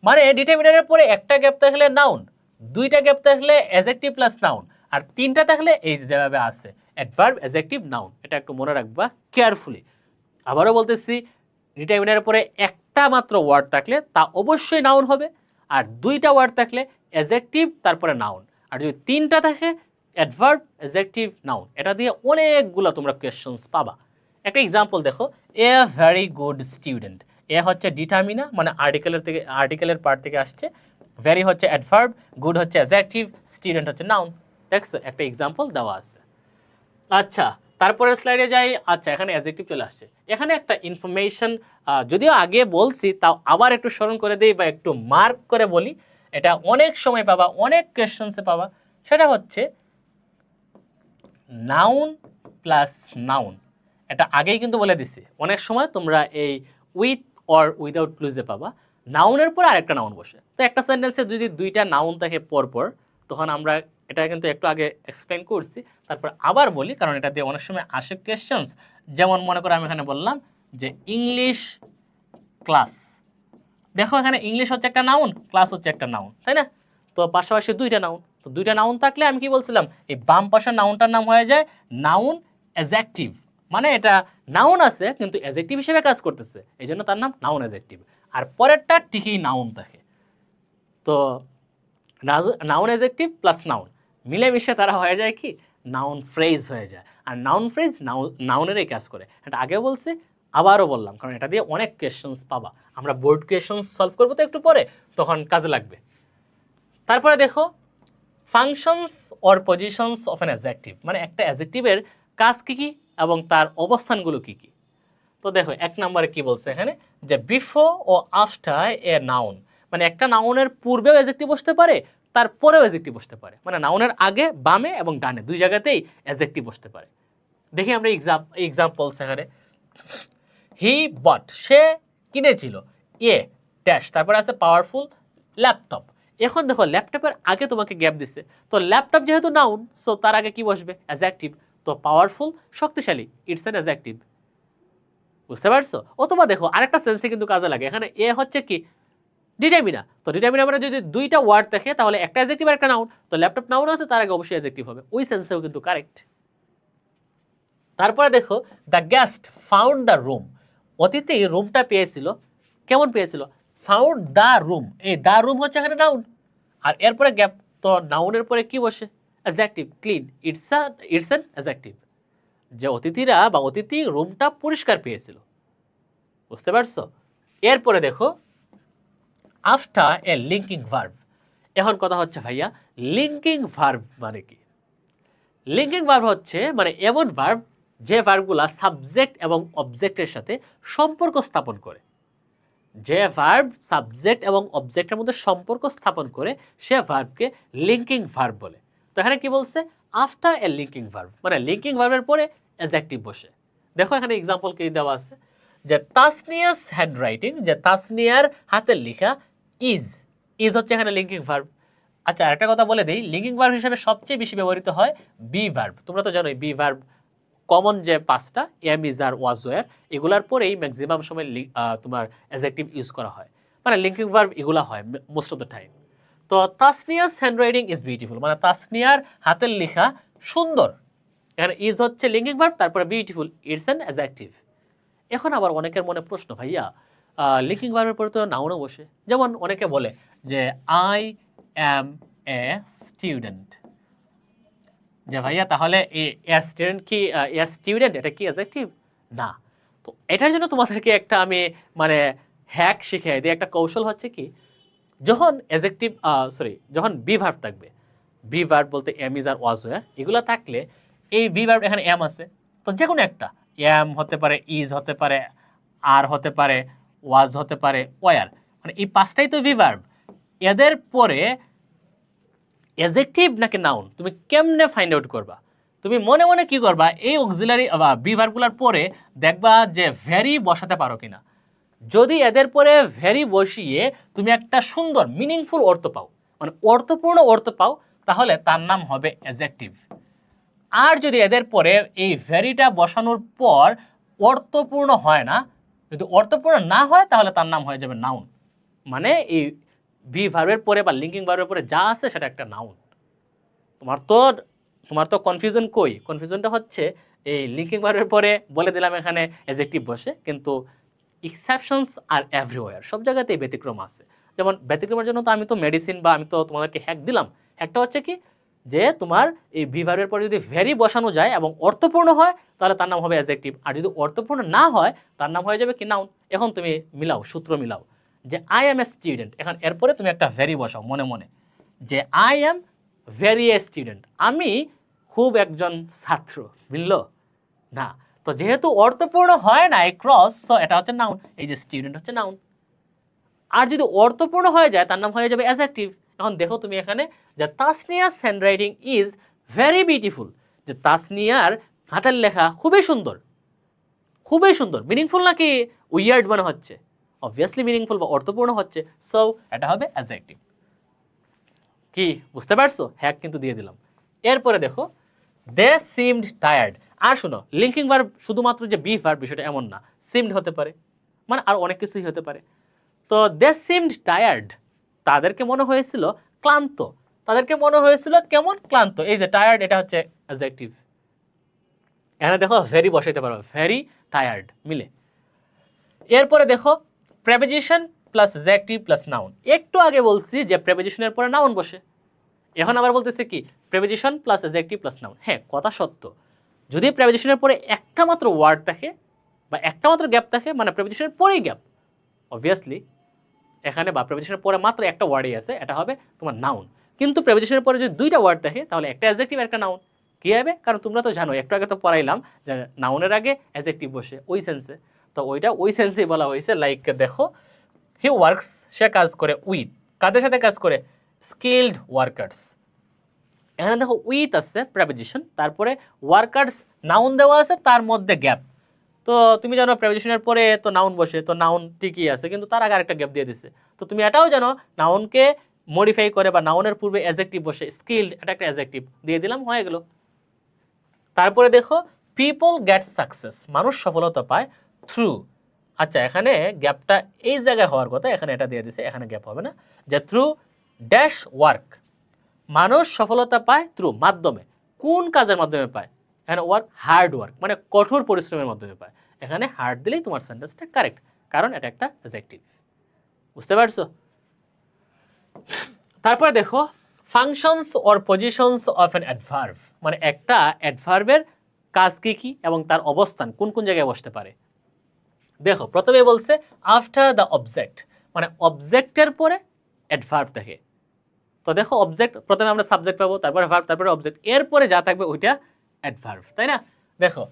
মানে ডিটারমিনারের পরে একটা গ্যাপ থাকলে নাউন, 2টা গ্যাপ থাকলে অ্যাডজেক্টিভ প্লাস নাউন, আর 3টা থাকলে এই যেভাবে আছে অ্যাডভার্ব অ্যাডজেক্টিভ নাউন। এটা একটু মনে রাখবা কেয়ারফুলি। আবারও বলতেছি, ডিটারমিনারের পরে একটা মাত্র ওয়ার্ড থাকলে তা অবশ্যই নাউন হবে, আর 2টা ওয়ার্ড থাকলে অ্যাডজেক্টিভ তারপরে নাউন, আর যদি 3টা থাকে অ্যাডভার্ব অ্যাডজেক্টিভ নাউন। এটা দিয়ে অনেকগুলো তোমরা কোয়েশ্চেন্স পাবা। একটা এক্সাম্পল দেখো, এ ভেরি গুড স্টুডেন্ট। এ হচ্ছে ডিটারমিনা, মানে আর্টিকেলের পার্ট থেকে আসছে, ভেরি হচ্ছে অ্যাডভার্ব, গুড হচ্ছে অ্যাডজেক্টিভ, স্টুডেন্ট হচ্ছে নাউন। দেখছো একটা এক্সাম্পল দেওয়া আছে। আচ্ছা, তারপরের স্লাইডে যাই। আচ্ছা, এখানে অ্যাডজেক্টিভ চলে আসছে। এখানে একটা ইনফরমেশন যদিও আগে বলছি তাও আবার একটু স্মরণ করে দিই বা একটু মার্ক করে বলি, এটা অনেক সময় পাবা, অনেক কোয়েশ্চেন্সে পাবা। সেটা হচ্ছে নাউন প্লাস নাউন। এটা আগেই কিন্তু বলে দিছি, অনেক সময় তোমরা এই উইথ অর উইদাউট ক্লুজে পাবা নাউনের পর আরেকটা নাউন বসে। তো একটা সেন্টেন্সে যদি 2টা নাউন থাকে পরপর, তখন আমরা এটা কিন্তু একটু আগে এক্সপ্লেন করছি, তারপর আবার বলি কারণ এটা দিয়ে অনেক সময় আসে কোয়েশ্চেন্স। যেমন মনে করো আমি এখানে বললাম যে ইংলিশ ক্লাস। দেখো এখানে ইংলিশ হচ্ছে একটা নাউন, ক্লাস হচ্ছে একটা নাউন, তাই না? তো পাশাপাশি 2টা নাউন, তো 2টা নাউন থাকলে আমি কি বলছিলাম, এই বাম পাশের নাউনটার নাম হয়ে যায় নাউন অ্যাডজেক্টিভ, মানে এটা নাউন আছে কিন্তু অ্যাডজেক্টিভ হিসেবে কাজ করতেছে, এই জন্য তার নাম নাউন অ্যাডজেক্টিভ। আর পরেরটা ঠিকই নাউন থাকে। তো নাউন অ্যাডজেক্টিভ প্লাস নাউন মিলেমিশে তারা হয়ে যায় কি নাউন ফ্রেজ হয়ে যায়। আর নাউন ফ্রেজ নাউনেরই কাজ করে, এটা আগে বলছি আবারও বললাম, কারণ এটা দিয়ে অনেক কোয়েশ্চেন্স পাবা, আমরা বোর্ড কোয়েশ্চেন্স সলভ করবো তো একটু পরে, তখন কাজে লাগবে। তারপরে দেখো functions or positions of an adjective, মানে একটা অ্যাডজেক্টিভের কাজ কী কী এবং তার অবস্থানগুলো কী কী। তো দেখো 1 নম্বরে কি বলছে এখানে, যে বিফোর ও আফটার এ নাউন, মানে একটা নাউনের পূর্বেও অ্যাডজেক্টিভ বসতে পারে, তারপরেও অ্যাডজেক্টিভ বসতে পারে, মানে নাউনের আগে বামে এবং ডানে দুই জায়গাতেই অ্যাডজেক্টিভ বসতে পারে। দেখি আমরা এক্সাম্পলস এখানে, হি বট, সে কিনেছিল এ ড্যাশ, তারপরে আছে পাওয়ারফুল ল্যাপটপ। এখন দেখো ল্যাপটপের আগে তোমাকে গ্যাপ দিছে, তো ল্যাপটপ যেহেতু নাউন, সো তার আগে কি বসবে, অ্যাডজেক্টিভ। তো পাওয়ারফুল শক্তিশালী, ইটস অ্যান অ্যাডজেক্টিভ, বুঝতে পারছো? অথবা দেখো আরেকটা সেন্সে কিন্তু কাজে লাগে, এখানে এ হচ্ছে কি ডিটারমিনার, তো ডিটারমিনার মানে যদি দুইটা ওয়ার্ড থাকে তাহলে একটা অ্যাডজেক্টিভ আর একটা নাউন, তো ল্যাপটপ নাউন আছে তার আগে অবশ্যই অ্যাডজেক্টিভ হবে, ওই সেন্সেও কিন্তু কারেক্ট। তারপরে দেখো the guest found the room, অতিথি রুমটা পেয়েছিল, কেমন পেয়েছিল, ফাউন্ড দ্য রুম, এই দ্য রুম হচ্ছে এখানে নাউন, আর এরপরে গ্যাপ, তো নাউনের পরে কি বসে, adjective, clean, it's an adjective, যে অতিথিরা বা অতিথি রুমটা পরিষ্কার পেয়েছিল, বুঝতে পারছো? এরপরে দেখো আফটার এ লিঙ্কিং ভার্ব, এখন কথা হচ্ছে ভাইয়া লিঙ্কিং ভার্ব মানে কি। লিঙ্কিং ভার্ব হচ্ছে মানে এমন ভার্ব যে ভার্বগুলা সাবজেক্ট এবং অবজেক্টের সাথে সম্পর্ক স্থাপন করে, যে ভার্ব সাবজেক্ট এবং অবজেক্টের মধ্যে সম্পর্ক স্থাপন করে সে ভার্বকে লিঙ্কিং ভার্ব বলে। তো এখানে কি বলছে, আফটার এ লিঙ্কিং ভার্ব, মানে লিঙ্কিং ভার্বের পরে অ্যাডজেক্টিভ বসে। দেখো এখানে এক্সাম্পল কি দেওয়া আছে, যে তাসনিয়াস হ্যান্ডরাইটিং, যে তাসনিয়ার হাতের লেখা ইজ, ইজ হচ্ছে এখানে লিঙ্কিং ভার্ব। আচ্ছা আরেকটা কথা বলে দিই, লিঙ্কিং ভার্ব হিসেবে সবচেয়ে বেশি ব্যবহৃত হয় বি ভার্ব, তোমরা তো জানোই বি ভার্ব কমন যে পাঁচটা, am, is, are, was, were, এগুলার পরেই ম্যাক্সিমাম সময় তোমার অ্যাডজেক্টিভ ইউজ করা হয়, মানে লিঙ্কিং ভার্ব এগুলা হয় মোস্ট অফ দ্য টাইম। তো তাসনিয়াস হ্যান্ডরাইটিং ইজ বিউটিফুল, মানে তাসনিয়ার হাতের লেখা সুন্দর, এখানে ইজ হচ্ছে লিঙ্কিং ভার্ব, তারপরে বিউটিফুল, ইটস অ্যান অ্যাডজেক্টিভ। এখন আবার অনেকের মনে প্রশ্ন, ভাইয়া লিঙ্কিং ভার্বের পরে তো নাউনও বসে, যেমন অনেকে বলে যে আই অ্যাম এ স্টুডেন্ট, যে ভাইয়া তাহলে এ স্টুডেন্ট কি এ স্টুডেন্ট এটা কি অ্যাডজেক্টিভ না। তো এটার জন্য তোমাদেরকে একটা আমি মানে হ্যাক শিখিয়ে দিই, একটা কৌশল হচ্ছে কি, যখন অ্যাডজেক্টিভ যখন বি ভার্ব থাকবে, বি ভার্ব বলতে am, is, are, was, were এগুলো থাকলে, এই বি ভার্ব এখানে এম আছে, তো যে কোনো একটা এম হতে পারে, ইজ হতে পারে, আর হতে পারে, ওয়াজ হতে পারে, ওয়্যার, মানে এই পাঁচটাই তো বি ভার্ব, এদের পরে অ্যাডজেক্টিভ নাকি নাউন তুমি কেমনে ফাইন্ড আউট করবা, তুমি মনে মনে কি করবা, এই অক্সিলারি বা বি ভার্বগুলোর পরে দেখবা যে ভেরি বসাতে পারো কিনা। যদি এদের পরে ভেরি বসিয়ে তুমি একটা সুন্দর মিনিংফুল অর্থ পাও, মানে অর্থপূর্ণ অর্থ পাও, তাহলে তার নাম হবে অ্যাডজেক্টিভ। আর যদি এদের পরে এই ভেরিটা বসানোর পর অর্থপূর্ণ হয় না, যদি অর্থপূর্ণ না হয় তাহলে তার নাম হয়ে যাবে নাউন, মানে এই বি ভার্বের পরে বা লিঙ্কিং ভার্বের পরে যা আছে সেটা একটা নাউন। তোমার তো কনফিউশন কই, কনফিউশনটা হচ্ছে এই লিঙ্কিং ভার্বের পরে বলে দিলাম এখানে অ্যাডজেক্টিভ বসে, কিন্তু এক্সেপশনস আর এভরিওয়্যার, সব জায়গাতেই ব্যতিক্রম আছে। যেমন ব্যতিক্রমের জন্য তো আমি তো মেডিসিন বা আমি তো তোমাদেরকে হ্যাক দিলাম, হ্যাকটা হচ্ছে কি, যে তোমার এই বি ভার্বের পরে যদি ভেরি বসানো যায় এবং অর্থপূর্ণ হয় তাহলে তার নাম হবে অ্যাডজেক্টিভ, আর যদি অর্থপূর্ণ না হয় তার নাম হয়ে যাবে কি নাউন। এখন তুমি মিলাও, সূত্র মিলাও, যে আই এম এ স্টুডেন্ট, এখন এরপরে তুমি একটা ভেরি বসাও মনে মনে, যে I am very a student, আমি খুব একজন ছাত্র, মিলল না। তো যেহেতু অর্থপূর্ণ হয় না ক্রস, সো এটা হচ্ছে নাউন, এই যে স্টুডেন্ট হচ্ছে নাউন। আর যদি অর্থপূর্ণ হয়ে যায় তার নাম হয়ে যাবে অ্যাডজেক্টিভ। এখন দেখো তুমি এখানে, যে তাসনিয়াস হ্যান্ডরাইটিং ইজ ভেরি বিউটিফুল, যে তাসনিয়ার হাতের লেখা খুবই সুন্দর, খুবই সুন্দর, মিনিংফুল নাকি উইয়ার্ড মনে হচ্ছে, অবভিয়াসলি মিনিংফুল বা অর্থপূর্ণ হচ্ছে, সো এটা হবে অ্যাডজেক্টিভ। কি বুঝতে পারছো? হ্যাক কিন্তু দিয়ে দিলাম। এরপরে দেখো দে সিমড টায়ার্ড, আর শোনো লিঙ্কিং ভার্ব শুধুমাত্র যে বি ভার্ব বিষয়টা এমন না, সিমড হতে পারে, মানে আর অনেক কিছুই হতে পারে। তো দে সিমড টায়ার্ড, তাদেরকে মনে হয়েছিল ক্লান্ত, তাদেরকে মনে হয়েছিল কেমন, ক্লান্ত, এই যে টায়ার্ড এটা হচ্ছে অ্যাডজেক্টিভ। এখানে দেখো ভেরি বসাইতে পারো, ভেরি টায়ার্ড মিলে। এরপরে দেখো preposition plus adjective plus noun, একটু আগে বলছি যে প্রেপোজিশনের পরে নাউন বসে, এখন আবার বলতেছে কি preposition plus adjective plus noun. হ্যাঁ কথা সত্য, যদি প্রেপোজিশনের পরে একটা মাত্র ওয়ার্ড থাকে বা একটা মাত্র গ্যাপ থাকে মানে প্রেপোজিশনের পরেই গ্যাপ, অবভিয়াসলি এখানে বা প্রেপোজিশনের পরে মাত্র একটা ওয়ার্ডই আছে, এটা হবে তোমার নাউন। কিন্তু প্রেপোজিশনের পরে যদি দুইটা ওয়ার্ড থাকে তাহলে একটা অ্যাডজেক্টিভ একটা নাউন। কি হবে? কারণ তোমরা তো জানো, একটু আগে তো পড়াইলাম যে নাউনের আগে অ্যাডজেক্টিভ বসে ওই সেন্সে, তো ওইটা ওই সেন্সেই বলা হয়েছে। লাইক দেখো, হি ওয়ার্কস, সে কাজ করে উইথ, কাদের সাথে কাজ করে? Skilled workers. এখানে দেখো উইথ আছে প্রেপোজিশন, তারপরে ওয়ার্কার্স নাউন দেওয়া আছে, তার মধ্যে গ্যাপ। তো তুমি জানো প্রেপোজিশনের পরে তো নাউন বসে, তো নাউন ঠিকই আছে কিন্তু তার আগে আরেকটা গ্যাপ দিয়ে দিছে। তো তুমি এটাও জানো নাউনকে মডিফাই করে বা নাউনের পূর্বে অ্যাডজেক্টিভ বসে, স্কিলড এটা একটা অ্যাডজেক্টিভ দিয়ে দিলাম, হয়ে গেল। তারপরে দেখো পিপল গেট সাকসেস, মানুষ সফলতা পায় থ্রু। আচ্ছা এখানে গ্যাপটা এই জায়গায় হওয়ার কথা, এখানে এটা দিয়ে দিছে, এখানে গ্যাপ হবে না, যে থ্রু ড্যাশ ওয়ার্ক, মানুষ সফলতা পায় থ্রু মাধ্যমে। কোন কাজের মাধ্যমে পায়? এখানে ওয়ার্ক হার্ড ওয়ার্ক মানে কঠোর পরিশ্রমের মাধ্যমে পায়। এখানে হার্ড দিলেই তোমার সেন্টেন্সটা কারেক্ট, কারণ এটা একটা অ্যাডজেক্টিভ। বুঝতে পারছো? তারপরে দেখো functions or positions of an adverb, মানে একটা অ্যাডভার্বের কাজ কি কি এবং তার অবস্থান কোন কোন জায়গায় বসতে পারে। দেখো প্রথমে বলছে আফটার দ্য অবজেক্ট, মানে অবজেক্টের পরে অ্যাডভার্ব থাকে। তো দেখো অবজেক্ট প্রথমে আমরা সাবজেক্ট পাবো, তারপরে ভার্ব, তারপরে অবজেক্ট, এরপরে যা থাকবে ওইটা অ্যাডভার্ব, তাই না? দেখো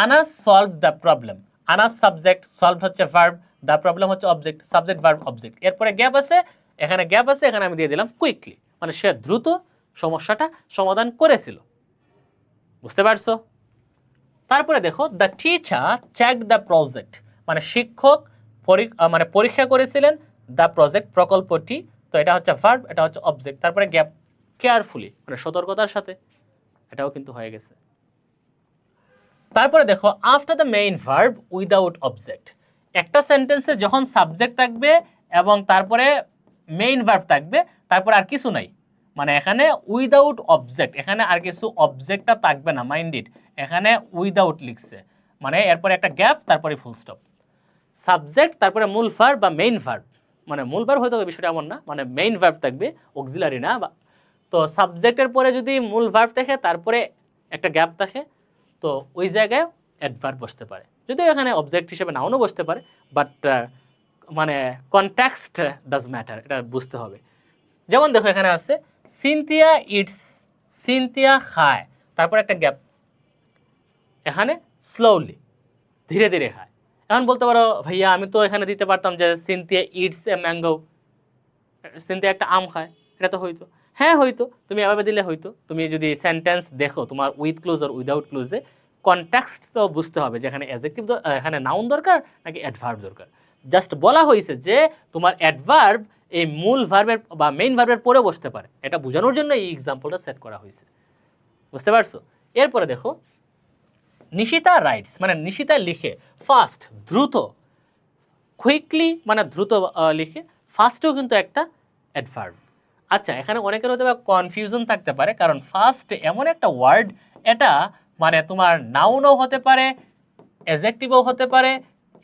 Anas solve the problem, Anas subject, solve হচ্ছে ভার্ব, দ্য প্রবলেম হচ্ছে অবজেক্ট, সাবজেক্ট ভার্ব অবজেক্ট, এরপরে গ্যাপ আছে, এখানে গ্যাপ আছে, এখানে আমি দিয়ে দিলাম কুইকলি, মানে সে দ্রুত সমস্যাটা সমাধান করেছিল। বুঝতে পারছো? তারপরে দেখো the teacher check the project, মানে শিক্ষক মানে পরীক্ষা করেছিলেন দ্য প্রজেক্ট প্রকল্পটি, তো এটা হচ্ছে ভার্ব, এটা হচ্ছে অবজেক্ট, তারপরে গ্যাপ কেয়ারফুলি মানে সতর্কতার সাথে, এটাও কিন্তু হয়ে গেছে। তারপরে দেখো after the main verb without object, একটা সেন্টেন্সে যখন সাবজেক্ট থাকবে এবং তারপরে মেইন ভার্ব থাকবে, তারপরে আর কিছু নাই, মানে এখানে উইদাউট অবজেক্ট, এখানে আর কিছু অবজেক্টটা থাকবে না, মাইন্ড ইট, এখানে উইদাউট লিখছে, মানে এরপরে একটা গ্যাপ, তারপরে ফুল স্টপ। সাবজেক্ট তারপরে মূল ভার্ব বা মেইন ভার্ব, মানে মূল ভার্ব হয়তো বিষয়টা এমন না, মানে মেইন ভার্ব থাকবে, অক্সিলারি না। তো সাবজেক্টের পরে যদি মূল ভার্ব থাকে তারপরে একটা গ্যাপ থাকে, তো ওই জায়গায় অ্যাডভার্ব বসতে পারে, যদিও এখানে অবজেক্ট হিসেবে নাউনও বসতে পারে, বাট মানে কনটেক্সট ডাজ ম্যাটার, এটা বুঝতে হবে। যেমন দেখো এখানে আছে সিনথিয়া ইটস, সিনথিয়া খায়, তারপর একটা গ্যাপ, এখানে স্লোলি ধীরে ধীরে খায়। এখন বলতে পারো ভাইয়া আমি তো এখানে দিতে পারতাম যে Cynthia it's a mango, Cynthia একটা আম খায়, এটা তো হইতো। হ্যাঁ হইতো, তুমি এভাবে দিলে হইতো। তুমি যদি সেন্টেন্স দেখো তোমার উইথ ক্লোজ আর উইদাউট ক্লোজে, কনটেক্সট তো বুঝতে হবে যে এখানে অ্যাডজেক্টিভ এখানে নাউন দরকার নাকি অ্যাডভার্ব দরকার। জাস্ট বলা হয়েছে যে তোমার অ্যাডভার্ব এই মূল ভার্বের বা মেইন ভার্বের পরে বসতে পারে, এটা বোঝানোর জন্য এই এক্সাম্পলটা সেট করা হয়েছে। বুঝতে পারছো? এরপরে দেখো নিশিতা রাইটস, মানে নিশিতা লিখে, ফাস্ট দ্রুত, কুইকলি মানে দ্রুত লিখে, ফাস্টও কিন্তু একটা অ্যাডভার্ব। আচ্ছা এখানে অনেকের হতে পারে কনফিউশন থাকতে পারে, কারণ ফাস্ট এমন একটা ওয়ার্ড, এটা মানে তোমার নাউনও হতে পারে, অ্যাডজেক্টিভও হতে পারে,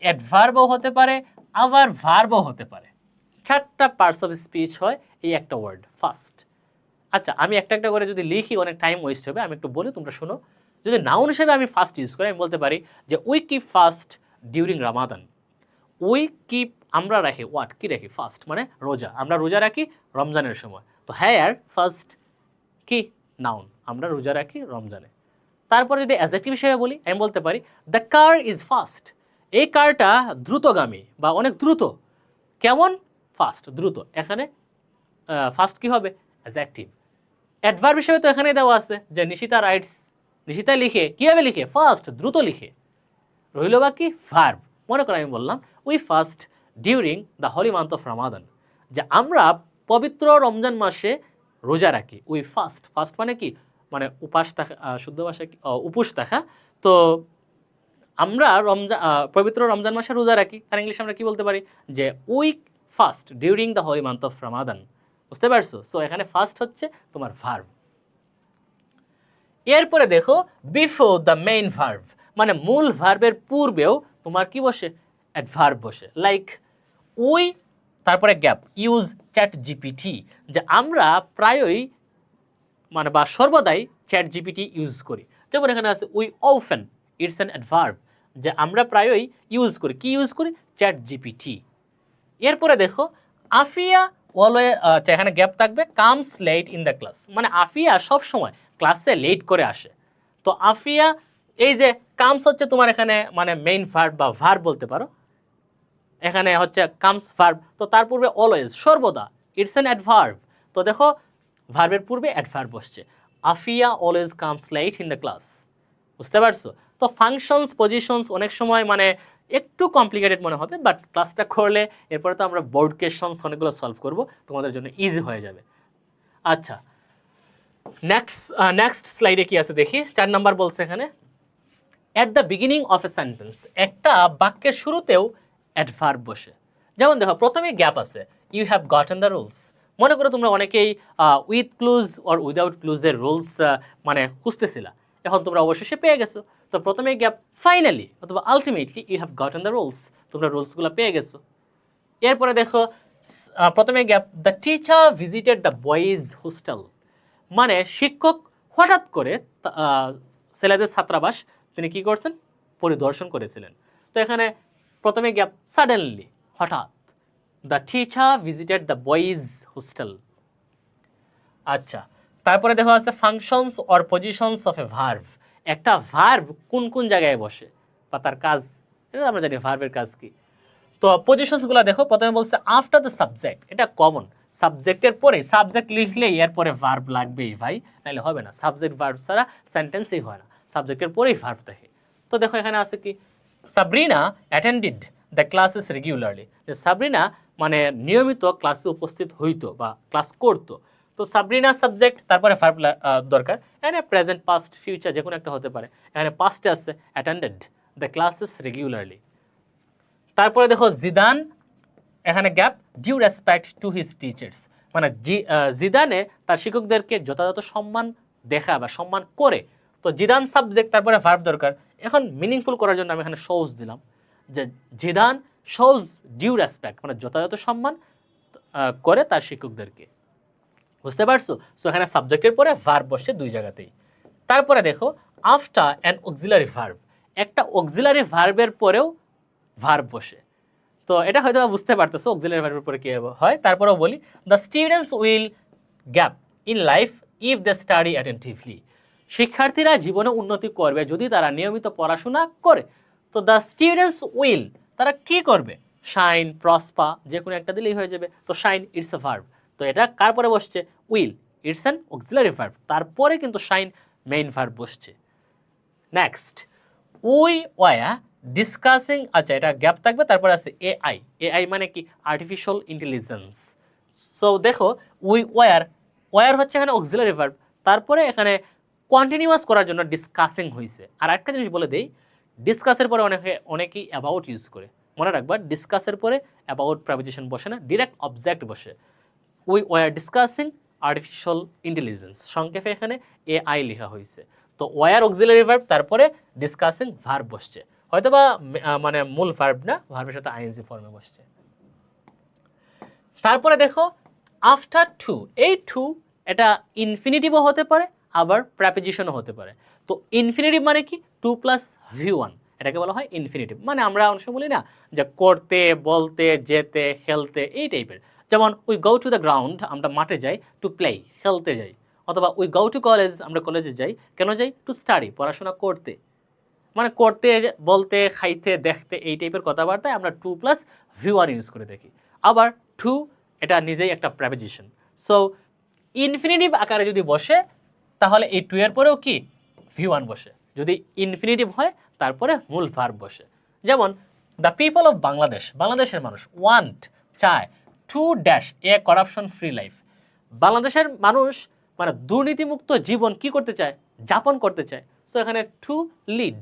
অ্যাডভার্বও হতে পারে, আবার ভার্বও হতে পারে। 4টা পার্টস অফ স্পিচ হয় এই একটা ওয়ার্ড ফাস্ট। আচ্ছা আমি একটা একটা করে যদি লিখি অনেক টাইম ওয়েস্ট হবে, আমি একটু বলি তোমরা শোনো। যদি নাউন হিসেবে আমি ফাস্ট ইউজ করি, আমি বলতে পারি যে we keep fast during Ramadan. We keep আমরা রাখি, হোয়াট কি রাখি, ফাস্ট মানে রোজা, আমরা রোজা রাখি রমজানের সময়। তো হ্যাঁ ফার্স্ট কি নাউন, আমরা রোজা রাখি রমজানে। তারপরে যদি অ্যাডজেক্টিভ হিসেবে বলি, আমি বলতে পারি দ্য কার ইজ ফাস্ট, এই কারটা দ্রুতগামী বা অনেক দ্রুত। কেমন? ফাস্ট দ্রুত, এখানে ফাস্ট কি হবে? অ্যাডজেক্টিভ। অ্যাডভার্ব হিসেবে তো এখানে দেওয়া আছে যে নিশিতা রাইটস, নিশিতা লিখে, কীভাবে লিখে? ফাস্ট দ্রুত লিখে। রইল বাকি ভার্ব। মনে করো আমি বললাম we fast during the Holi month of Ramadan, যে আমরা পবিত্র রমজান মাসে রোজা রাখি। উই ফাস্ট, ফাস্ট মানে কি, মানে উপাস থাকা, শুদ্ধ ভাষায় উপোস থাকা। তো আমরা পবিত্র রমজান মাসে রোজা রাখি, তার ইংলিশে আমরা কি বলতে পারি যে we fast during the Holi month of Ramadan. বুঝতে পারছো? সো এখানে ফাস্ট হচ্ছে তোমার ভার্ব। এরপরে দেখো বিফোর দ্য মেইন ভার্ব, মানে মূল ভার্বের পূর্বেও তোমার কি বসে? অ্যাডভার্ব বসে। লাইক উই তারপরে গ্যাপ ইউজ চ্যাট জিপিটি, যে আমরা প্রায়ই মানে বা সর্বদাই চ্যাট জিপিটি ইউজ করি। যেমন এখানে আছে we often, it's an adverb, যে আমরা প্রায়ই ইউজ করি, কি ইউজ করি? Chat GPT. এরপরে দেখো আফিয়া অলওয়েজ, এখানে গ্যাপ থাকবে, comes late in the class, মানে আফিয়া সব সময় ক্লাসে লেট করে আসে। তো আফিয়া, এই যে কামস হচ্ছে তোমার এখানে মানে মেইন ভার্ব বা ভার্ব বলতে পারো, এখানে হচ্ছে কামস ভার্ব, তো তার পূর্বে অলওয়েজ সর্বদা, ইটস অ্যান অ্যাডভার্ব। তো দেখো ভার্বের পূর্বে অ্যাডভার্ব বসছে, Afia always comes late in the class. বুঝতে পারছো? তো ফাংশনস পজিশনস অনেক সময় মানে একটু কমপ্লিকেটেড মনে হবে, বাট ক্লাসটা করলে এরপরে তো আমরা বোর্ড কোয়েশ্চনস অনেকগুলো সলভ করব, তোমাদের জন্য ইজি হয়ে যাবে। আচ্ছা, নেক্সট স্লাইডে কি আছে দেখি। 4 নাম্বার বলছে এখানে, at the beginning of a sentence, একটা বাক্যের শুরুতেও অ্যাডভার্ব বসে। যেমন দেখো প্রথমে গ্যাপ আছে, you have gotten the rules. মনে করো তোমরা অনেকেই উইথ ক্লুজ অর উইদাউট ক্লুজের রুলস মানে খুঁজতেছিলা, এখন তোমরা অবশেষে পেয়ে গেছো। তো প্রথমে গ্যাপ, ফাইনালি অথবা ultimately you have gotten the rules, তোমরা রুলসগুলো পেয়ে গেছো। এরপরে দেখো প্রথমে gap, the teacher visited the boys hostel, মানে শিক্ষক হঠাৎ করে ছেলেদের ছাত্রাবাস তিনি কি করছেন? পরিদর্শন করেছিলেন। তো এখানে প্রথমে গ্যাপ, সাডেনলি হঠাৎ, the teacher visited the boys hostel. আচ্ছা, তারপরে দেখো আছে functions or positions of A verb, একটা ভার্ভ কোন কোন জায়গায় বসে বা তার কাজ, এটা আমরা জানি ভার্ভের কাজ কি। তো পজিশনসগুলো দেখো, প্রথমে বলছে আফটার দ্য সাবজেক্ট, এটা কমন, সাবজেক্টের পরে, সাবজেক্ট লিখলেই এরপরে ভার্ব লাগবেই ভাই, নাহলে হবে না, সাবজেক্ট ভার্ব ছাড়া সেন্টেন্সই হয় না, সাবজেক্টের পরেই ভার্ব থাকে। তো দেখো এখানে আছে কি, Sabrina attended the classes regularly, যে সাবরিনা মানে নিয়মিত ক্লাসে উপস্থিত হইতো বা ক্লাস করতো। তো সাবরিনা সাবজেক্ট, তারপরে ভার্ব দরকার, এখানে প্রেজেন্ট পাস্ট ফিউচার যে কোনো একটা হতে পারে, এখানে পাস্টে আছে অ্যাটেন্ডেড দ্য ক্লাসেস রেগুলারলি। তারপরে দেখো জিদান, এখানে gap, due respect to his teachers, মানে জিদানে তার শিক্ষকদেরকে যথাযথ সম্মান দেখা বা সম্মান করে। তো জিদান সাবজেক্ট, তারপরে ভার্ব দরকার। এখন মিনিংফুল করার জন্য আমি এখানে শোজ দিলাম, যে জিদান শোজ ডিউ রেসপেক্ট, মানে যথাযথ সম্মান করে তার শিক্ষকদেরকে। বুঝতে পারছো? সো এখানে সাবজেক্টের পরে ভার্ব বসে দুই জায়গাতেই। তারপরে দেখো আফটার অ্যান অক্সিলারি ভার্ব, একটা অক্সিলারি ভার্বের পরেও ভার্ব বসে। তো এটা হয়তো বুঝতে পারতেছো অক্সিলারি ভার্বের পরে কি হয়। তারপরেও বলি, the students will gap in life if they study attentively, শিক্ষার্থীরা জীবনে উন্নতি করবে যদি তারা নিয়মিত পড়াশোনা করে। তো দ্য স্টুডেন্টস উইল, তারা কি করবে? শাইন, প্রসপা, যে কোনো একটা দিলেই হয়ে যাবে। তো শাইন ইটস এ ভার্ব, তো এটা কার পরে বসছে? Will, it's an auxiliary verb, তারপরে কিন্তু শাইন মেইন ভার্ব বসছে। নেক্সট, উই ওয়া ডিসকাসিং, আচ্ছা এটা গ্যাপ থাকবে, তারপরে আছে এআই, এআই মানে কি? Artificial intelligence. সো দেখো উই ওয়ার হচ্ছে এখানে অক্সিলারি ভার্ব, তারপরে এখানে কন্টিনিউয়াস করার জন্য ডিসকাসিং হয়েছে। আর একটা জিনিস বলে দেই, ডিসকাসের পরে অনেকেই অ্যাবাউট ইউজ করে, মনে রাখবা ডিসকাসের পরে অ্যাবাউট প্রেপোজিশন বসে না, ডিরেক্ট অবজেক্ট বসে। We were discussing artificial intelligence, সংক্ষেপে এখানে এআই লেখা হয়েছে। তো ওয়ার অক্সিলারি ভার্ব, তারপরে ডিসকাসিং ভার্ব বসছে, হয়তোবা মানে মূল ভার্ব না, ভার্বের সাথে আইএনজি ফর্মে বসছে। তারপরে দেখো আফটার টু, এই টু এটা ইনফিনিটিভও হতে পারে, আবার প্রেপোজিশনও হতে পারে। তো ইনফিনিটিভ মানে কি? টু প্লাস V1, এটাকে বলা হয় ইনফিনিটিভ। মানে আমরা অনেক সময় বলি না যে করতে, বলতে, যেতে, খেলতে, এই টাইপের। যেমন we go to the ground, আমরা মাঠে যাই, টু প্লে, খেলতে যাই। অথবা উই গো টু কলেজ, আমরা কলেজে যাই, কেন যাই? টু স্টাডি, পড়াশোনা করতে। মানে করতে, বলতে, খাইতে, দেখতে, এই টাইপের কথাবার্তায় আমরা টু প্লাস V1 ইউজ করে দেখি। আবার টু এটা নিজেই একটা প্রেপোজিশন। সো ইনফিনিটিভ আকারে যদি বসে তাহলে এই টু এর পরেও কি? V1 বসে। যদি ইনফিনিটিভ হয় তারপরে মূল ভার্ব বসে। যেমন দ্য পিপল অফ বাংলাদেশ, বাংলাদেশের মানুষ, ওয়ান্ট, চায়, to dash a corruption free life, বাংলাদেশের মানুষ মানে দুর্নীতিমুক্ত জীবন কি করতে চায়? যাপন করতে চায়। সো এখানে টু লিড,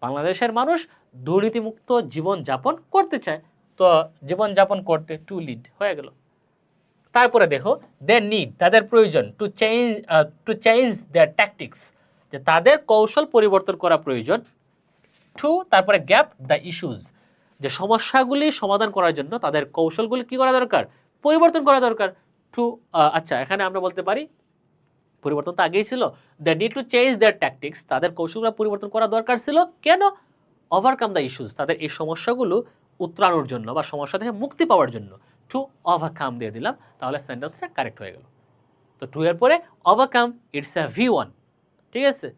বাংলাদেশের মানুষ দুর্নীতিমুক্ত জীবন যাপন করতে চায়, তো জীবন যাপন করতে টু লিড হয়ে গেল। তারপরে দেখো দে নিড, তাদের প্রয়োজন, টু চেঞ্জ দেয়ার ট্যাকটিক্স, যে তাদের কৌশল পরিবর্তন করা প্রয়োজন। টু তারপরে গ্যাপ, দ্য ইস্যুজ, যে সমস্যাগুলি সমাধান করার জন্য তাদের কৌশলগুলি কি করা দরকার? পরিবর্তন করা দরকার। টু আচ্ছা এখানে আমরা বলতে পারি পরিবর্তন তো আগেই ছিল। They need to change their tactics, তাদের কৌশলগুলো পরিবর্তন করা দরকার ছিল। কেন? ওভারকাম দ্য ইস্যুস, তাদের এই সমস্যাগুলো উত্তরানোর জন্য বা সমস্যা থেকে মুক্তি পাওয়ার জন্য। টু ওভারকাম দিয়ে দিলাম, তাহলে সেন্টেন্সটা কারেক্ট হয়ে গেল। তো টু এর পরে ওভারকাম, ইটস এ V1, ঠিক আছে।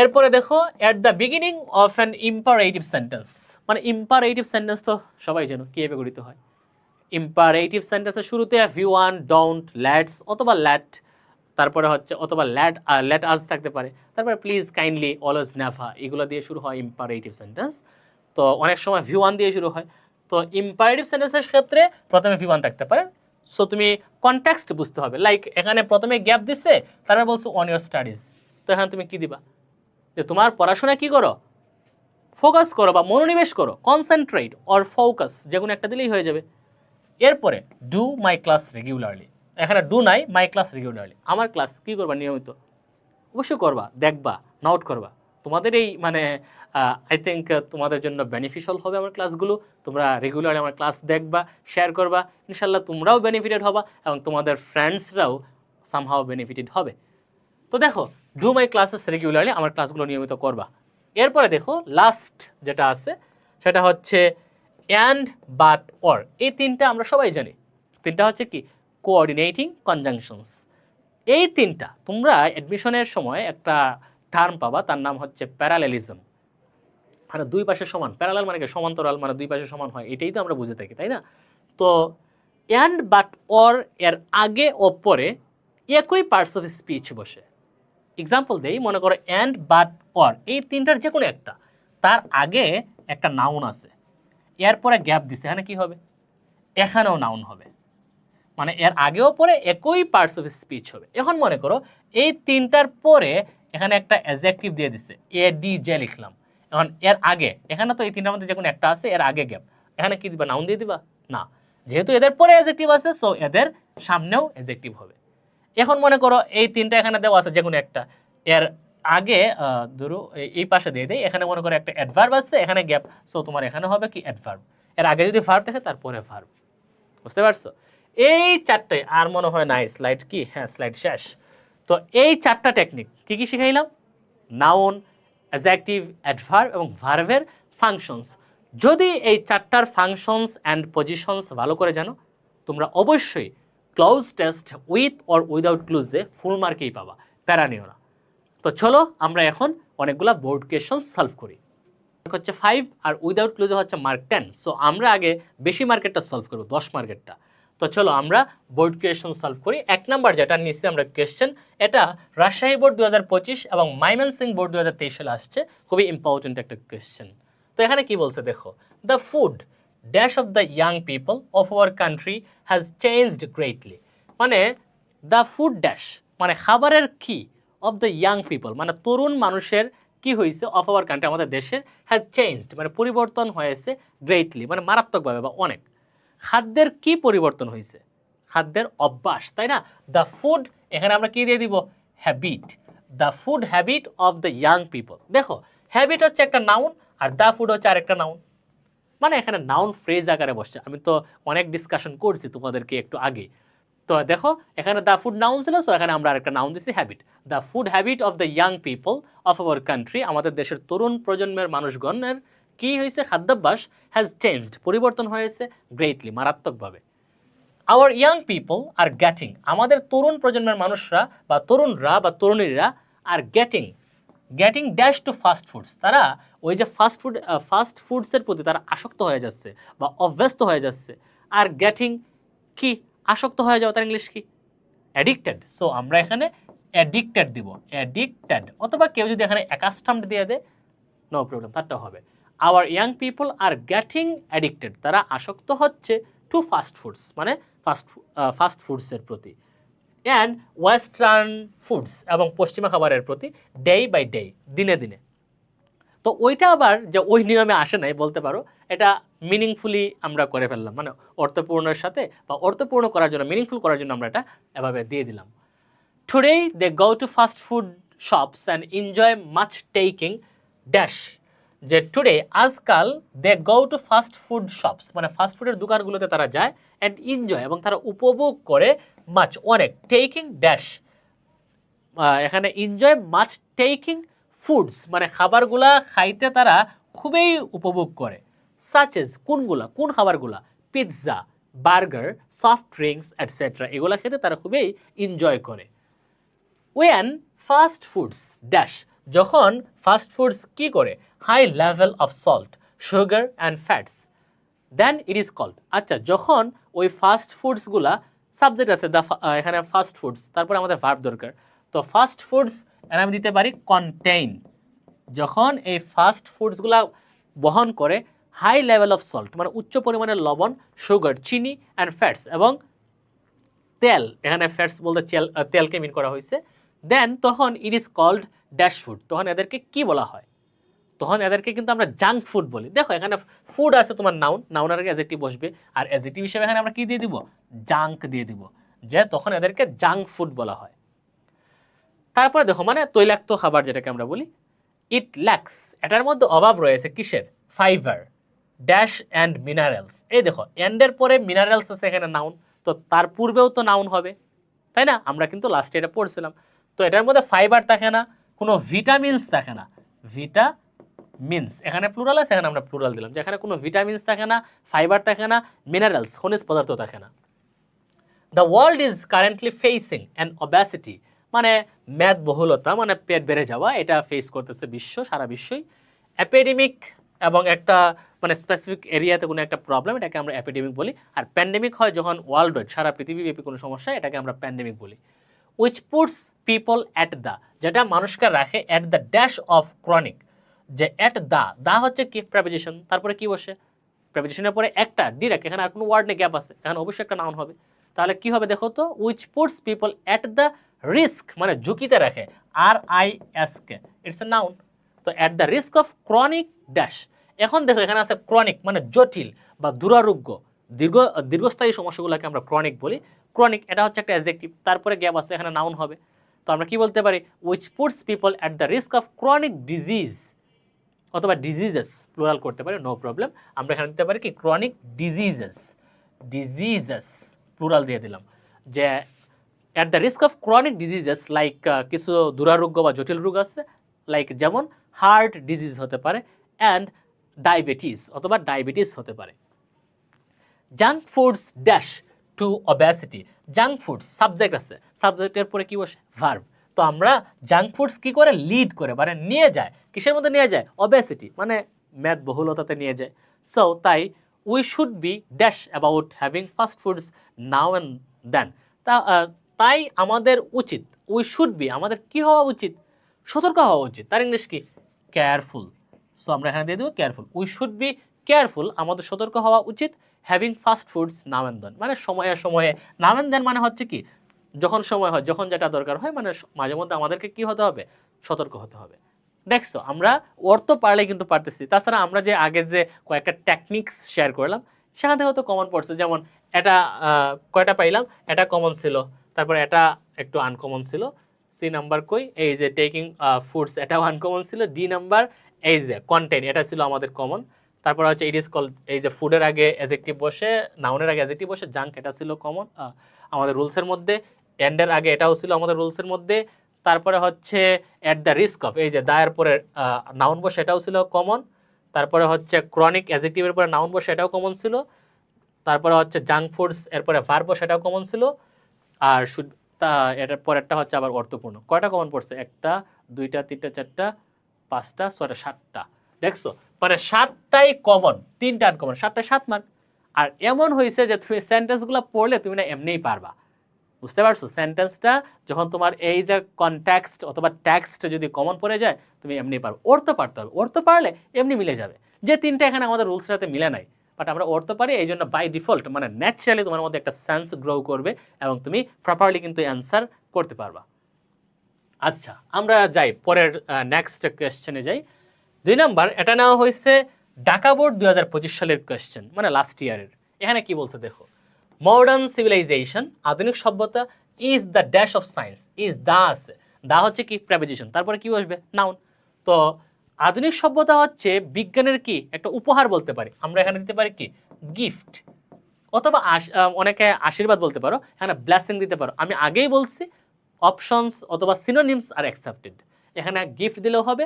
এরপরে দেখো at the beginning of an imperative sentence, মানে ইম্পারেটিভ সেন্টেন্স তো সবাই জানো কীভাবে গঠিত হয়। ইম্পারেটিভ সেন্টেন্সের শুরুতে V1, ডোন্ট, লেটস অথবা লেট, তারপরে হচ্ছে অথবা লেট আজ থাকতে পারে, তারপরে প্লিজ, কাইন্ডলি, অলওয়েজ, নেভার, এগুলো দিয়ে শুরু হয় ইম্পারেটিভ সেন্টেন্স। তো অনেক সময় V1 দিয়ে শুরু হয়। তো ইম্পারেটিভ সেন্টেন্সের ক্ষেত্রে প্রথমে V1 থাকতে পারে। সো তুমি কনটেক্সট বুঝতে হবে। লাইক এখানে প্রথমে গ্যাপ দিচ্ছে, তারপরে বলছো অন ইউর স্টাডিজ। তো এখানে তুমি কি দিবা? যে তোমার পড়াশোনা কি করো, ফোকাস করো বা মনোনিবেশ করো, কনসেন্ট্রেট অর ফোকাস, যে কোনো একটা দিলেই হয়ে যাবে। এরপরে ডু মাই ক্লাস রেগুলারলি, এখানে ডু নাই, মাই ক্লাস রেগুলারলি, আমার ক্লাস কি করবা নিয়মিত, অবশ্যই করবা, দেখবা, নোট করবা। তোমাদের এই মানে আই থিঙ্ক তোমাদের জন্য বেনিফিশিয়াল হবে আমার ক্লাসগুলো। তোমরা রেগুলারলি আমার ক্লাস দেখবা, শেয়ার করবা, ইনশাল্লাহ তোমরাও বেনিফিটেড হবা এবং তোমাদের ফ্রেন্ডসরাও সামহাও বেনিফিটেড হবে। তো দেখো ডু মাই ক্লাসেস রেগুলারলি, আমার ক্লাসগুলো নিয়মিত করবা। এরপরে দেখো লাস্ট যেটা আছে সেটা হচ্ছে অ্যান্ড, বাট, অর, এই তিনটা আমরা সবাই জানি। তিনটা হচ্ছে কি কোঅর্ডিনেটিং কনজাংশনস। এই তিনটা তোমরা অ্যাডমিশনের সময় একটা টার্ম পাবা, তার নাম হচ্ছে প্যারালেলিজম। মানে দুই পাশে সমান, প্যারালাল মানে কি সমান্তরাল, মানে দুই পাশে সমান হয়, এটাই তো আমরা বুঝে থাকি, তাই না? তো অ্যান্ড, বাট, অর এর আগে ও পরে একই পার্টস অফ স্পিচ বসে। এক্সাম্পল দেই, মনে করো অ্যান্ড, বাট, অর এই তিনটার যে কোনো একটা, তার আগে একটা নাউন আছে, এরপরে গ্যাপ দিছে, এখানে কি হবে? এখানেও নাউন হবে, মানে এর আগেও পরে একই পার্টস অফ স্পিচ হবে। এখন মনে করো এই তিনটার পরে এখানে একটা অ্যাডজেক্টিভ দিয়ে দিছে, এডিজে লিখলাম। এখন এর আগে, এখানে তো এই তিনটার মধ্যে যে কোনো একটা আছে, এর আগে গ্যাপ, এখানে কি দিবা? নাউন দিয়ে দিবা? না, যেহেতু এদের পরে অ্যাডজেক্টিভ আছে, সো এদের সামনেও অ্যাডজেক্টিভ হবে। এখন মনে করো এই তিনটা এখানে দেওয়া আছে যে কোনো একটা, এর আগে ধরো এই পাশে দিয়ে দেয়, এখানে মনে করো একটা অ্যাডভার্ব আছে, এখানে গ্যাপ, সো তোমার এখানে হবে কি অ্যাডভার্ব। এর আগে যদি ভার্ব থাকে তারপরে ভার্ব। বুঝতে পারছো? এই চারটে, আর মনে হয় নাই স্লাইড কি, হ্যাঁ স্লাইড শেষ। তো এই চারটা টেকনিক কি কি শিখাইলাম? নাউন, অ্যাডজেক্টিভ, অ্যাডভার্ব এবং ভার্বের ফাংশনস। যদি এই চারটার ফাংশনস অ্যান্ড পজিশনস ভালো করে জানো, তোমরা অবশ্যই cloze test with or without ক্লুজে ফুল মার্কেই পাবা, প্যারা নিও না। তো চলো আমরা এখন অনেকগুলা বোর্ড কোয়েশ্চন সলভ করি। হচ্ছে 5 আর উইদাউট ক্লুজে হচ্ছে মার্ক 10। সো আমরা আগে বেশি মার্কেটটা সলভ করবো, 10 মার্কেটটা। তো চলো আমরা বোর্ড কোয়েশ্চন সলভ করি। 1 নাম্বার যেটা নিচ্ছি আমরা কোয়েশ্চেন, এটা রাজশাহী বোর্ড 2025 এবং ময়মনসিংহ বোর্ড 2023 সালে আসছে, খুবই ইম্পর্টেন্ট একটা কোয়েশ্চেন। তো এখানে কি বলছে দেখো, the food dash of the young people of our country has changed greatly. মানে দ্য ফুড ড্যাশ মানে খাবারের কি, অফ দ্য ইয়াং পিপল মানে তরুণ মানুষের কি হয়েছে, অফ আওয়ার কান্ট্রি আমাদের দেশের, হ্যাজ চেঞ্জড মানে পরিবর্তন হয়েছে, গ্রেটলি মানে মারাত্মকভাবে বা অনেক। খাদ্যের কি পরিবর্তন হয়েছে? খাদ্যের অভ্যাস, তাই না? দ্য ফুড, এখানে আমরা কি দিয়ে দিব? Habit. The food habit of the young people. দেখো হ্যাবিট হচ্ছে একটা নাউন আর দ্য ফুড হচ্ছে আরেকটা নাউন, মানে এখানে নাউন ফ্রেজ আকারে বসছে। আমি তো অনেক ডিসকাশন করছি তোমাদেরকে একটু আগে। তো দেখো এখানে দ্য ফুড নাউন ছিল, সো এখানে আমরা আরেকটা নাউন দিচ্ছি habit. The food habit of the young people of our country, আমাদের দেশের তরুণ প্রজন্মের মানুষগণের কি হয়েছে? খাদ্যাভ্যাস হ্যাজ চেঞ্জড পরিবর্তন হয়েছে, গ্রেটলি মারাত্মকভাবে। Our young people are getting, আমাদের তরুণ প্রজন্মের মানুষরা বা তরুণরা বা তরুণীরা are getting dash to fast foods, তারা ওই যে ফাস্ট ফুডসের প্রতি তারা আসক্ত হয়ে যাচ্ছে বা অভ্যস্ত হয়ে যাচ্ছে। আর গেটিং কি, আসক্ত হয়ে যাওয়া, তার ইংলিশ কি? অ্যাডিক্টেড। সো আমরা এখানে অ্যাডিক্টেড দিব, অ্যাডিক্টেড, অথবা কেউ যদি এখানে অ্যাকাস্টমড দিয়ে দেয় নো প্রবলেম, তারটা হবে। Hour young people are getting addicted, তারা আসক্ত হচ্ছে টু ফাস্ট ফুডস মানে ফাস্ট ফুডসের প্রতি, অ্যান্ড ওয়েস্টার্ন ফুডস এবং পশ্চিমা খাবারের প্রতি, ডে বাই ডে, দিনে দিনে। তো ওইটা আবার যে ওই নিয়মে আসে নাই বলতে পারো, এটা মিনিংফুলি আমরা করে ফেললাম, মানে অর্থপূর্ণের সাথে বা অর্থপূর্ণ করার জন্য, মিনিংফুল করার জন্য আমরা এটা এভাবে দিয়ে দিলাম। Today they go to fast food shops and enjoy much taking dash, যে টুডে আজকাল they go to fast food shops মানে ফাস্ট ফুডের দোকানগুলোতে তারা যায়, অ্যান্ড এনজয় এবং তারা উপভোগ করে, মাচ অনেক, টেকিং ড্যাশ এখানে এনজয় মাচ টেকিং ফুডস, মানে খাবারগুলা খাইতে তারা খুবই উপভোগ করে। সাচেস, কোনগুলা, কোন খাবারগুলা? Pizza, burger, soft drinks etcetera, এগুলা খেতে তারা খুবই এনজয় করে। ওয়েন ফাস্ট ফুডস ড্যাশ, যখন ফাস্ট ফুডস কি করে? High level of salt, sugar and fats, then it is called. আচ্ছা, যখন ওই ফাস্ট ফুডসগুলা, সাবজেক্ট আছে এখানে ফাস্ট ফুডস, তারপরে আমাদের ভার্ব দরকার, তো ফাস্ট ফুডস এর আমি দিতে পারি কন্টেইন, যখন এই ফাস্ট ফুডসগুলা বহন করে হাই লেভেল অফ সল্ট, মানে উচ্চ পরিমাণের লবণ, সুগার চিনি অ্যান্ড ফ্যাটস এবং তেল, এখানে ফ্যাটস বলতে তেলকে মিন করা হয়েছে, দেন তখন it is called dash food, তখন এদেরকে কি বলা হয়? তখন এদেরকে কিন্তু আমরা জাঙ্ক ফুড বলি। দেখো এখানে ফুড আছে তোমার নাউন, নাউনের আগে অ্যাডজেক্টিভ বসবে, আর অ্যাডজেক্টিভ হিসেবে এখানে আমরা কি দিয়ে দিব? জাঙ্ক দিয়ে দিব, যে তখন এদেরকে জাঙ্ক ফুড বলা হয়। তারপরে দেখো মানে তৈলাক্ত খাবার যেটাকে আমরা বলি, ইট ল্যাক্স, এটার মধ্যে অভাব রয়েছে কিসের? Fibre, dash and minerals. এই দেখো এন্ডের পরে মিনারেলস আছে এখানে নাউন, তো তার পূর্বেও তো নাউন হবে, তাই না? আমরা কিন্তু লাস্টে এটা পড়ছিলাম। তো এটার মধ্যে ফাইবার থাকে না, কোনো ভিটামিনস থাকে না, ভিটামিনস এখানে প্লুরাল আছে, এখানে আমরা প্লুরাল দিলাম, যেখানে কোনো ভিটামিনস থাকে না, ফাইবার থাকে না, মিনারেলস খনিজ পদার্থ থাকে না। The world is currently facing an obesity, মানে মেদবহুলতা, মানে পেট বেড়ে যাওয়া, এটা ফেস করতেছে বিশ্ব, সারা বিশ্বই। অ্যাপিডেমিক, এবং একটা মানে স্পেসিফিক এরিয়াতে কোনো একটা প্রবলেম, এটাকে আমরা অ্যাপিডেমিক বলি। আর প্যান্ডেমিক হয় যখন ওয়ার্ল্ড ওয়াইড, সারা পৃথিবীব্যাপী কোনো সমস্যা, এটাকে আমরা প্যান্ডেমিক বলি। Which puts people at the, যেটা মানুষকে রাখে at the dash of chronic, যে অ্যাট দা হচ্ছে কি? প্রেপোজিশন, তারপরে কি বসে? প্রেপোজিশনের পরে একটা ডিরেক্ট, এখানে আর কোনো ওয়ার্ড নেই, গ্যাপ আছে, এখানে অবশ্যই একটা নাউন হবে। তাহলে কি হবে দেখো তো? Which puts people at the risk, মানে ঝুঁকিতে রাখে, RISK, ইটস এ নাউন। তো at the risk of chronic dash, এখন দেখো এখানে আছে ক্রনিক, মানে জটিল বা দুরারোগ্য, দীর্ঘস্থায়ী সমস্যাগুলোকে আমরা ক্রনিক বলি। ক্রনিক এটা হচ্ছে একটা অ্যাডজেক্টিভ, তারপরে গ্যাপ আছে, এখানে নাউন হবে। তো আমরা কি বলতে পারি? Which puts people at the risk of chronic disease, অথবা ডিজিজেস প্লুরাল করতে পারি, নো প্রবলেম। আমরা এখানে দিতে পারি কি? ক্রনিক ডিজিজেস, ডিজিজেস প্লুরাল দিয়ে দিলাম, যে at the risk of chronic diseases, like কিছু দুরারোগ্য বা জটিল রোগ আছে, লাইক যেমন হার্ট ডিজিজ হতে পারে, অ্যান্ড ডায়াবেটিস, অথবা ডায়াবেটিস হতে পারে। Junk foods dash to obesity, junk foods subject আছে, সাবজেক্টের পরে কি বসে? ভার্ব। তো আমরা জাঙ্ক ফুডস কি করে? লিড করে, মানে নিয়ে যায়, কিসের মধ্যে নিয়ে যায়? ওবেসিটি, মানে মেদবহুলতাতে নিয়ে যায়। সো তাই we should be dash about having fast foods now and then, তাই আমাদের উচিত, উই শুড বি, আমাদের কি হওয়া উচিত? সতর্ক হওয়া উচিত। তার ইংলিশ কি? কেয়ারফুল। সো আমরা এখানে দিয়ে দেবো careful, we should be careful, আমাদের সতর্ক হওয়া উচিত। Having fast foods now and then, মানে সময়ে সময়ে, নাও অ্যান্ড দেন মানে হচ্ছে কি? যখন সময় হয়, যখন যেটা দরকার হয়, মানে মাঝে মধ্যে আমাদেরকে কি হতে হবে? সতর্ক হতে হবে। দেখছো আমরা অর্থ পারলে কিন্তু পারতেছি। তাছাড়া আমরা যে আগে যে কয়েকটা টেকনিক্স শেয়ার করলাম, সেখান থেকে তো কমন পড়ছে। যেমন এটা কয়টা পাইলাম? এটা কমন ছিল, তারপরে এটা একটু আনকমন ছিল। সি নাম্বার কই? এই যে টেকিং ফুডস, এটাও আনকমন ছিল। ডি নাম্বার এই যে কন্টেন্ট, এটা ছিল আমাদের কমন। তারপর হচ্ছে ইট ইজ কল, এই যে ফুডের আগে অ্যাডজেক্টিভ বসে, নাউনের আগে অ্যাডজেক্টিভ বসে, জাঙ্ক, এটা ছিল কমন আমাদের রুলসের মধ্যে। এন্ডের আগে এটাও ছিল আমাদের রুলসের মধ্যে। তারপরে হচ্ছে অ্যাট দ্য রিস্ক অফ, এই যে দায়ের পরে নাউন বসে, এটাও ছিল কমন। তারপরে হচ্ছে ক্রনিক, অ্যাডজেক্টিভের পরে নাউন বসে, এটাও কমন ছিল। তারপরে হচ্ছে জাঙ্ক ফুডস, এরপরে ভার্ব বসে, এটাও কমন ছিল। আর এটার পরেরটা হচ্ছে আবার অর্থপূর্ণ। কয়টা কমন পড়ছে? একটা, দুইটা, তিনটা, চারটা, পাঁচটা, ছয়টা, সাতটা। দেখছো, মানে সাতটাই কমন, তিনটা আনকমন, সাতটায় 7 মার্ক। আর এমন হয়েছে যে তুমি সেন্টেন্সগুলো পড়লে তুমি না এমনিই পারবা। বুঝতে পারছো? সেন্টেন্সটা যখন তোমার এই যে কনটেক্সট অথবা টেক্সট যদি কমন পড়ে যায়, তুমি এমনি পারো। অর্থ পারতে হবে, অর্থ পারলে এমনি মিলে যাবে। যে তিনটা এখানে আমাদের রুলসের সাথে মিলে নাই, বাট আমরা অর্থ পারি, এই জন্য বাই ডিফল্ট মানে ন্যাচারালি তোমার মধ্যে একটা সেন্স গ্রো করবে এবং তুমি প্রপারলি কিন্তু অ্যান্সার করতে পারবা। আচ্ছা, আমরা যাই পরের নেক্সট কোয়েশ্চেনে যাই। 2 নাম্বার, এটা নেওয়া হয়েছে ঢাকা বোর্ড 2025 সালের কোয়েশ্চেন, মানে লাস্ট ইয়ারের। এখানে কি বলছে দেখো, মডার্ন সিভিলাইজেশন, আধুনিক সভ্যতা, is the dash of science, is the আছে, দা হচ্ছে কি? প্রেপোজিশন, তারপরে কি বসবে? নাউন। তো আধুনিক সভ্যতা হচ্ছে বিজ্ঞানের কি? একটা উপহার বলতে পারি আমরা, এখানে দিতে পারি কি? গিফট, অথবা অনেকে আশীর্বাদ বলতে পারো, এখানে ব্লেসিং দিতে পারো। আমি আগেই বলছি অপশনস অথবা সিনোনিমস আর অ্যাকসেপ্টেড। এখানে গিফট দিলেও হবে,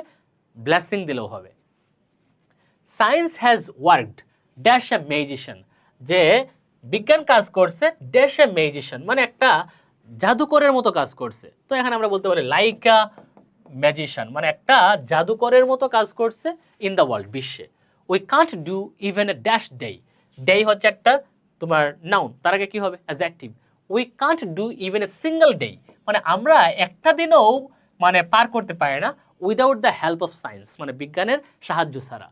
ব্লেসিং দিলেও হবে। Science has worked dash a magician, যে বিজ্ঞান কাজ করছে ড্যাশ এ ম্যাজিশিয়ান মানে একটা জাদুকরের মতো কাজ করছে। তো এখানে আমরা বলতে পারি লাইক আ ম্যাজিশিয়ান মানে একটা জাদুকরের মতো কাজ করছে ইন দ্য ওয়ার্ল্ড, বিশ্বে। We can't do even a dash day, day হচ্ছে একটা তোমার নাউন, তার আগে কি হবে adjective. We can't do even a single day মানে আমরা একটা দিনও মানে পার করতে পারি না without the help of science মানে বিজ্ঞানের সাহায্য ছাড়া।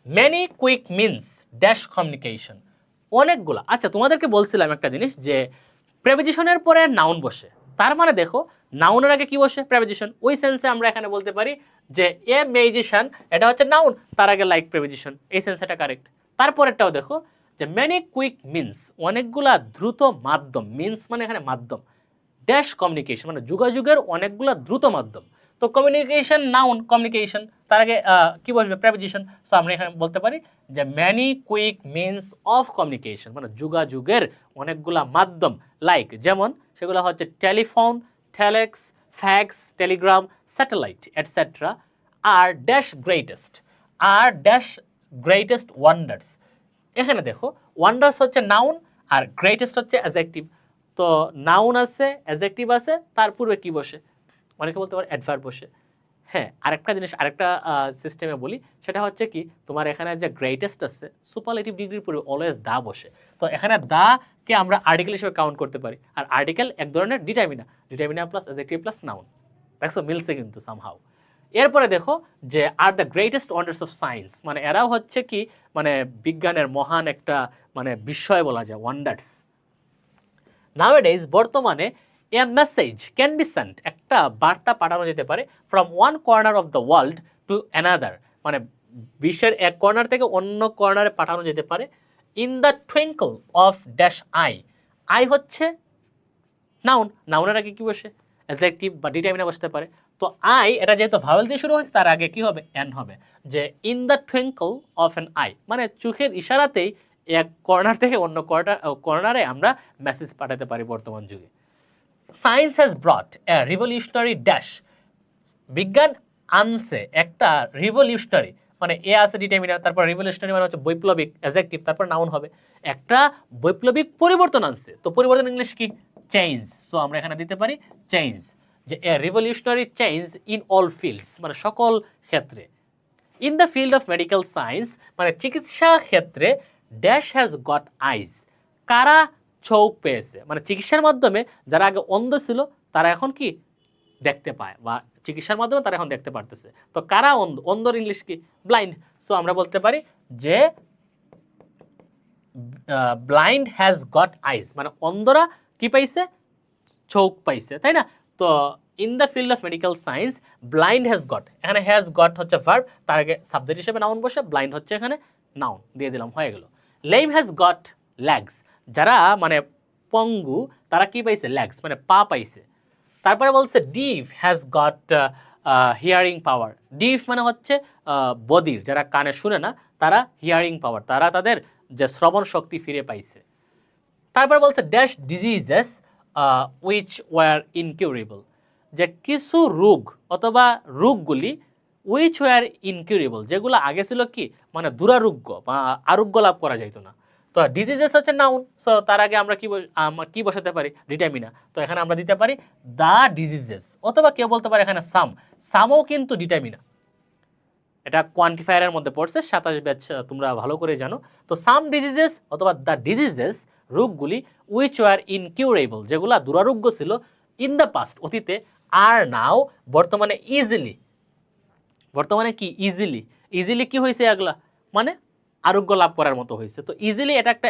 Many quick means dash communication, অনেকগুলা। আচ্ছা তোমাদেরকে বলছিলাম একটা জিনিস যে প্রেপোজিশনের পরে নাউন বসে, তার মানে দেখো নাউনের আগে কি বসে প্রেপোজিশন। ওই সেন্সে আমরা এখানে বলতে পারি যে এ ম্যাজিশিয়ান এটা হচ্ছে নাউন, তার আগে লাইক প্রেপোজিশন, এই সেন্স এটা কারেক্ট। তারপরেরটাও দেখো যে মেনি কুইক মিনস অনেকগুলা দ্রুত মাধ্যম, মিনস মানে এখানে মাধ্যম, ড্যাশ কমিউনিকেশন মানে যোগাযোগের অনেকগুলা দ্রুত মাধ্যম। তো কমিউনিকেশন নাউন, কমিউনিকেশন তার আগে কি বসবে প্রেপোজিশন। সো আমরা এখানে বলতে পারি যে many quick means of communication মানে যোগাযোগের অনেকগুলা মাধ্যম, লাইক যেমন সেগুলো হচ্ছে telephone, telex, fax, telegram, satellite etcetera আর ড্যাশ গ্রেটেস্ট, আর ড্যাশ গ্রেটেস্ট ওয়ান্ডার্স। এখানে দেখো ওয়ান্ডার্স হচ্ছে নাউন আর গ্রেটেস্ট হচ্ছে অ্যাডজেক্টিভ। তো নাউন আছে, অ্যাডজেক্টিভ আছে, তার পূর্বে কি বসে অনেকে বলতে পারে অ্যাডভার্ব বসে। হ্যাঁ, আরেকটা জিনিস আরেকটা সিস্টেমে বলি, সেটা হচ্ছে কি তোমার এখানে যে গ্রেটেস্ট আছে সুপারলেটিভ ডিগ্রির পূর্বে অলওয়েজ দা বসে। তো এখানে দা কে আমরা আর্টিকেল হিসেবে কাউন্ট করতে পারি, আর আর্টিকেল এক ধরনের ডিটারমিনা, ডিটারমিনা প্লাস অ্যাডজেক্টিভ প্লাস নাউন। দেখো মিলছে কিন্তু সামহাউ। এরপরে দেখো যে are the greatest wonders of science মানে এরাও হচ্ছে কি মানে বিজ্ঞানের মহান একটা মানে বিস্ময় বলা যায়, ওয়ান্ডার্স। নাওয়াডেজ বর্তমানে এ মেসেজ ক্যান বি সেন্ট একটা বার্তা পাঠানো যেতে পারে from one corner of the world to another মানে বিশ্বের এক কর্নার থেকে অন্য কর্নারে পাঠানো যেতে পারে in the twinkle of dash I. I হচ্ছে নাউন, নাউনের আগে কি বসে অ্যাডজেক্টিভ বা ডিটারমিনা বসতে পারে। তো আই এটা যেহেতু ভাওয়েল দিয়ে শুরু হয়েছে তার আগে কি হবে এন হবে, যে in the twinkle of an I মানে চোখের ইশারাতেই এক কর্নার থেকে অন্য কর্নারে আমরা মেসেজ পাঠাতে পারি বর্তমান যুগে। Science has brought A revolutionary dash, বিজ্ঞান আনছে একটা রিভলিউশনারি মানে এ আছে ডিটারমিনার, তারপর রিভলিউশনারি মানে হচ্ছে বৈপ্লবিক, অ্যাডজেক্টিভ, তারপর নাউন হবে। একটা বৈপ্লবিক পরিবর্তন আনছে, তো পরিবর্তন ইংলিশ কি চেঞ্জ। সো আমরা এখানে দিতে পারি চেঞ্জ, যে a revolutionary change in all fields মানে সকল ক্ষেত্রে। In the field of medical science মানে চিকিৎসা ক্ষেত্রে ড্যাশ হ্যাজ গট আইজ, কারা চোখ পেয়েছে মানে চিকিৎসার মাধ্যমে যারা আগে অন্ধ ছিল তারা এখন কি দেখতে পায়, বা চিকিৎসার মাধ্যমে তারা এখন দেখতে পারতেছে। তো কারা অন্ধ, অন্ধর ইংলিশ কি ব্লাইন্ড। সো আমরা বলতে পারি যে ব্লাইন্ড হ্যাজ গট আইজ মানে অন্ধরা কি পাইছে চোখ পাইছে, তাই না। তো in the field of medical science blind has got, এখানে হ্যাজ গট হচ্ছে ভার্ব, তার আগে সাবজেক্ট হিসেবে নাউন বসে, ব্লাইন্ড হচ্ছে এখানে নাউন দিয়ে দিলাম, হয়ে গেল। লেম হ্যাজ গট লেগস, যারা মানে পঙ্গু তারা কি পাইছে লেগস মানে পা পাইছে। তারপরে বলছে ডিফ হ্যাজ গট হিয়ারিং পাওয়ার, ডিফ মানে হচ্ছে বধির, যারা কানে শুনে না তারা হিয়ারিং পাওয়ার, তারা তাদের যে শ্রবণ শক্তি ফিরে পাইছে। তারপরে বলছে dash diseases which war incurable, যে কিছু রোগ অথবা রোগগুলি উইচ ওয়ার ইনকিউরেবল যেগুলো আগে ছিল কি মানে দুরারোগ্য বা আরোগ্য লাভ করা যাইত না। তো ডিজিজেস হচ্ছে নাউন, সো তার আগে আমরা কি বসাতে পারি ডিটারমিনা। তো এখানে আমরা দিতে পারি দ্য ডিজিজেস, অথবা কেউ বলতে পারে এখানে সামও কিন্তু ডিটারমিনা, এটা কোয়ান্টিফায়ারের মধ্যে পড়ছে 27 ব্যাচ তোমরা ভালো করে জানো। তো সাম ডিজিজেস অথবা দ্য ডিজিজেস রোগগুলি উইচ ওয়ার ইনকিউরেবল যেগুলা দুরারোগ্য ছিল ইন দ্য পাস্ট অতীতে, আর নাও বর্তমানে ইজিলি, বর্তমানে কি ইজিলি, ইজিলি কি হয়েছে এগুলা মানে আরোগ্য লাভ করার মতো হয়েছে। তো ইজিলি এটা একটা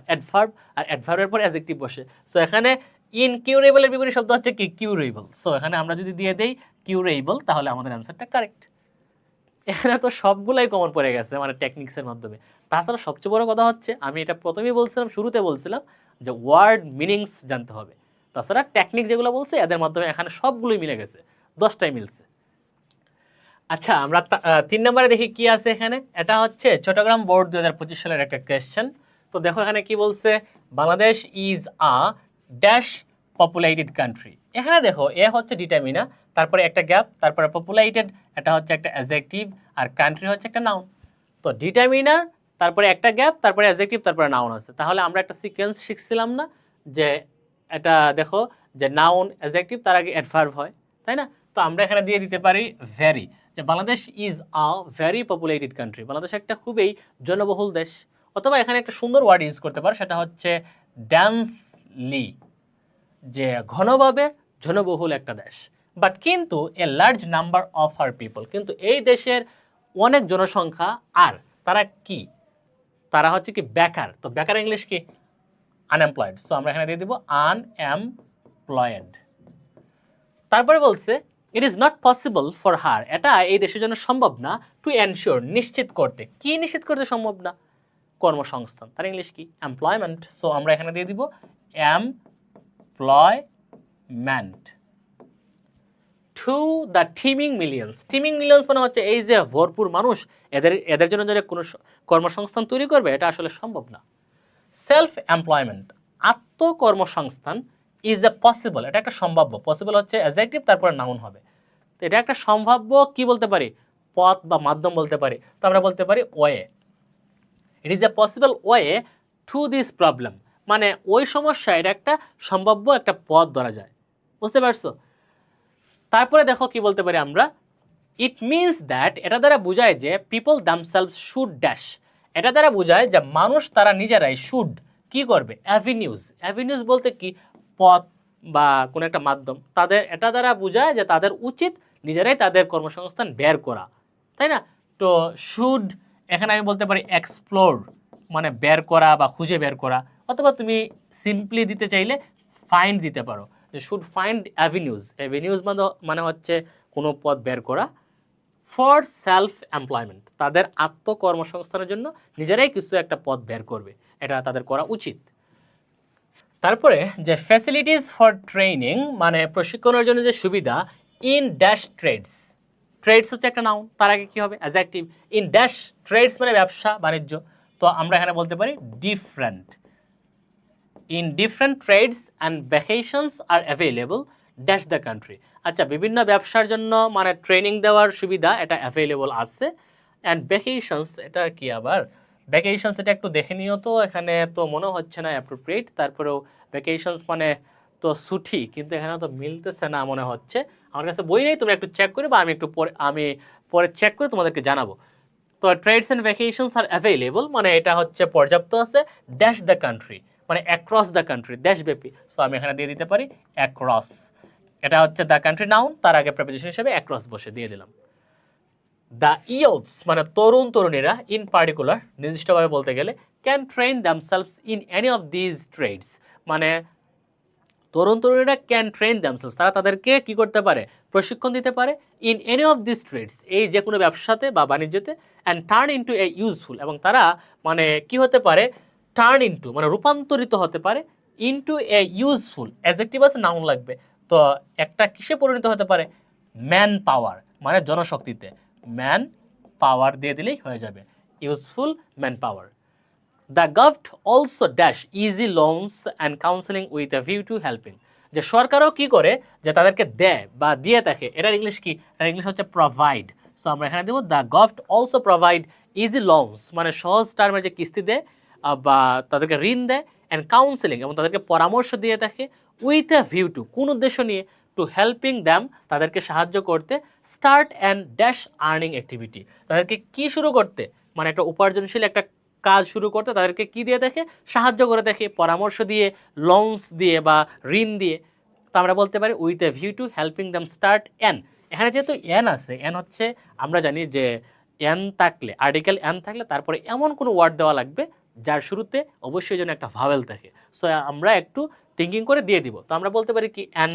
অ্যাডভার্ব, আর অ্যাডভার্বের পর অ্যাডজেক্টিভ বসে। সো এখানে ইনকিউরেবলের বিপরীত শব্দ হচ্ছে কি কিউরেবল। সো এখানে আমরা যদি দিয়ে দেই কিউরেবল তাহলে আমাদের অ্যান্সারটা কারেক্ট। এখানে তো সবগুলাই কমন পড়ে গেছে মানে টেকনিক্সের মাধ্যমে। তাছাড়া সবচেয়ে বড় কথা হচ্ছে আমি এটা প্রথমেই বলছিলাম, শুরুতে বলছিলাম যে ওয়ার্ড মিনিংস জানতে হবে। তাছাড়া টেকনিক যেগুলো বলছে এদের মাধ্যমে এখানে সবগুলোই মিলে গেছে, 10টাই মিলছে। আচ্ছা আমরা 3 নম্বরে দেখি কি আছে এখানে। এটা হচ্ছে চট্টগ্রাম বোর্ড 2025 সালের একটা কোয়েশ্চেন। তো দেখো এখানে কি বলছে, Bangladesh is a dash populated country, এখানে দেখো এ হচ্ছে ডিটারমিনার, তারপরে একটা গ্যাপ, তারপরে পপুলেটেড, এটা হচ্ছে একটা অ্যাডজেক্টিভ, আর কান্ট্রি হচ্ছে একটা নাউন। তো ডিটারমিনার, তারপরে একটা গ্যাপ, তারপরে অ্যাডজেক্টিভ, তারপরে নাউন আছে। তাহলে আমরা একটা সিকোয়েন্স শিখছিলাম না, যে এটা দেখো যে নাউন অ্যাডজেক্টিভ তার আগে অ্যাডভার্ব হয়, তাই না? তো আমরা এখানে দিয়ে দিতে পারি ভেরি, যে Bangladesh is a very populated country, Bangladesh একটা খুবই জনবহুল দেশ। অথবা এখানে একটা সুন্দর ওয়ার্ড ইউজ করতে পারো, সেটা হচ্ছে ডেন্সলি, যে ঘনভাবে জনবহুল একটা দেশ। বাট কিন্তু a large number of her people, কিন্তু এই দেশের অনেক জনসংখ্যা, আর তারা কি, তারা হচ্ছে কি বেকার। তো বেকার ইংলিশ কি? আনএমপ্লয়েড। সো আমরা এখানে দিয়ে দিব আনএমপ্লয়েড। তারপরে বলছে it is not possible for her, এটা এই দেশের জন্য সম্ভব না, টু এনশিওর, নিশ্চিত করতে। কি নিশ্চিত করতে সম্ভব না? কর্মসংস্থান। তার ইংলিশ কি? এমপ্লয়মেন্ট। সো আমরা এখানে দিয়ে দিব employment to the teeming millions. Teeming millions মানে হচ্ছে এই যে ভরপুর মানুষ, এদের জন্য যে কোনো কর্মসংস্থান তৈরি করবে, এটা আসলে সম্ভব না। সেলফ এমপ্লয়মেন্ট, আত্মকর্মসংস্থান, ইজ এ পসিবল, এটা একটা সম্ভাব্য। পসিবল হচ্ছে অ্যাডজেক্টিভ, তারপরে নাউন হবে। তো এটা একটা সম্ভাব্য কি বলতে পারি? পথ বা মাধ্যম বলতে পারি। তো আমরা বলতে পারি way. It is a possible way to this problem, মানে ওই সমস্যা এটা একটা সম্ভাব্য একটা পথ ধরা যায়। বুঝতে পারছো? তারপরে দেখো কি বলতে পারি আমরা, ইট মিনস দ্যাট, এটা দ্বারা বোঝায় যে পিপল দ্যামসেলভস শুড ড্যাশ, এটা দ্বারা বোঝায় যে মানুষ তারা নিজেরাই শুড কি করবে, অ্যাভিনিউজ। অ্যাভিনিউজ বলতে কি? পথ বা কোনো একটা মাধ্যম। তাদের এটা দ্বারা বোঝায় যে তাদের উচিত নিজেরাই তাদের কর্মসংস্থান বের করা, তাই না? তো শুড এখানে আমি বলতে পারি এক্সপ্লোর, মানে বের করা বা খুঁজে বের করা। অথবা তুমি সিম্পলি দিতে চাইলে ফাইন্ড দিতে পারো, যে শুড ফাইন্ড অ্যাভিনিউজ। অ্যাভিনিউজ মানে হচ্ছে কোনো পথ বের করা। ফর সেলফ এমপ্লয়মেন্ট, তাদের আত্মকর্মসংস্থানের জন্য নিজেরাই কিছু একটা পথ বের করবে, এটা তাদের করা উচিত। তারপরে যে ফ্যাসিলিটিস ফর ট্রেনিং, মানে প্রশিক্ষণের জন্য যে সুবিধা, ইন ড্যাশ ট্রেডস। ট্রেডস হচ্ছে একটা নাউন, তার আগে কি হবে? অ্যাডজেক্টিভ। ইন ড্যাশ ট্রেডস মানে ব্যবসা বাণিজ্য। তো আমরা এখানে বলতে পারি different. In different trades and vacations are available dash the country. আচ্ছা, বিভিন্ন ব্যবসার জন্য মানে ট্রেনিং দেওয়ার সুবিধা এটা অ্যাভেলেবল আছে। অ্যান্ড ভ্যাকেশনস, এটা কি আবার? ভ্যাকেশনস এটা একটু দেখে নিও তো, এখানে তো মনে হচ্ছে না অ্যাপ্রোপ্রিয়েট। তারপরেও ভ্যাকেশনস মানে তো ছুটি, কিন্তু এখানে তো মিলতেছে না মনে হচ্ছে। আমার কাছে বই নেই, তোমরা একটু চেক করে, বা আমি পরে চেক করে তোমাদেরকে জানাবো। তো trades and vacations are available, মানে এটা হচ্ছে পর্যাপ্ত আছে, ড্যাশ দ্য কান্ট্রি, মানে অ্যাক্রস দ্য কান্ট্রি, দেশব্যাপী। সো আমি এখানে দিয়ে দিতে পারি অ্যাক্রস। এটা হচ্ছে দ্য কান্ট্রি নাউন, তার আগে প্রেপোজিশন হিসেবে অ্যাক্রস বসে দিয়ে দিলাম। দ্য ইয়ুথস মানে তরুণ তরুণীরা, ইন পার্টিকুলার নির্দিষ্টভাবে বলতে গেলে, can train themselves in any of these trades, মানে তরুণ তরুণীরা ক্যান ট্রেন দ্যামসেলভস, তারা তাদেরকে কি করতে পারে? প্রশিক্ষণ দিতে পারে। In any of this trades, এই যে কোনো ব্যবসাতে বা বাণিজ্যতে। And turn into a useful, এবং তারা মানে কি হতে পারে? টার্ন ইনটু মানে রূপান্তরিত হতে পারে। ইনটু এ ইউজফুল, অ্যাডজেক্টিভ আছে, নাউন লাগবে। তো একটা কিসে পরিণত হতে পারে? ম্যান পাওয়ার, মানে জনশক্তিতে। ম্যান পাওয়ার দিয়ে দিলেই হয়ে যাবে, useful man power. The govt also dash easy loans and counselling with a view to helping, যে সরকারও কি করে? যে তাদেরকে দেয় বা দিয়ে থাকে। এটার ইংলিশ কি? এটার ইংলিশ হচ্ছে প্রোভাইড। সো আমরা এখানে দেবো the govt also provide easy loans, মানে সহজ টার্মের যে কিস্তি দেয় বা তাদেরকে ঋণ দেয়, অ্যান্ড কাউন্সেলিং, এবং তাদেরকে পরামর্শ দিয়ে থাকে, উইথ এ ভিউ টু, কোন উদ্দেশ্য নিয়ে? টু হেল্পিং দ্যাম, তাদেরকে সাহায্য করতে, start and dash earning activity, তাদেরকে কি শুরু করতে? মানে একটা উপার্জনশীল একটা কাজ শুরু করতে তাদেরকে কি দিয়ে দেখে? সাহায্য করে দেখে, পরামর্শ দিয়ে, লোনস দিয়ে বা ঋণ দিয়ে। তো আমরা বলতে পারি with a view to helping them start N. এখানে যেহেতু এন আছে, এন হচ্ছে আমরা জানি যে এন থাকলে, আর্টিকেল এন থাকলে তারপরে এমন কোনো ওয়ার্ড দেওয়া লাগবে যার শুরুতে অবশ্যই যেন একটা ভাওয়েল থাকে। সো আমরা একটু থিঙ্কিং করে দিয়ে দিব। তো আমরা বলতে পারি কি? An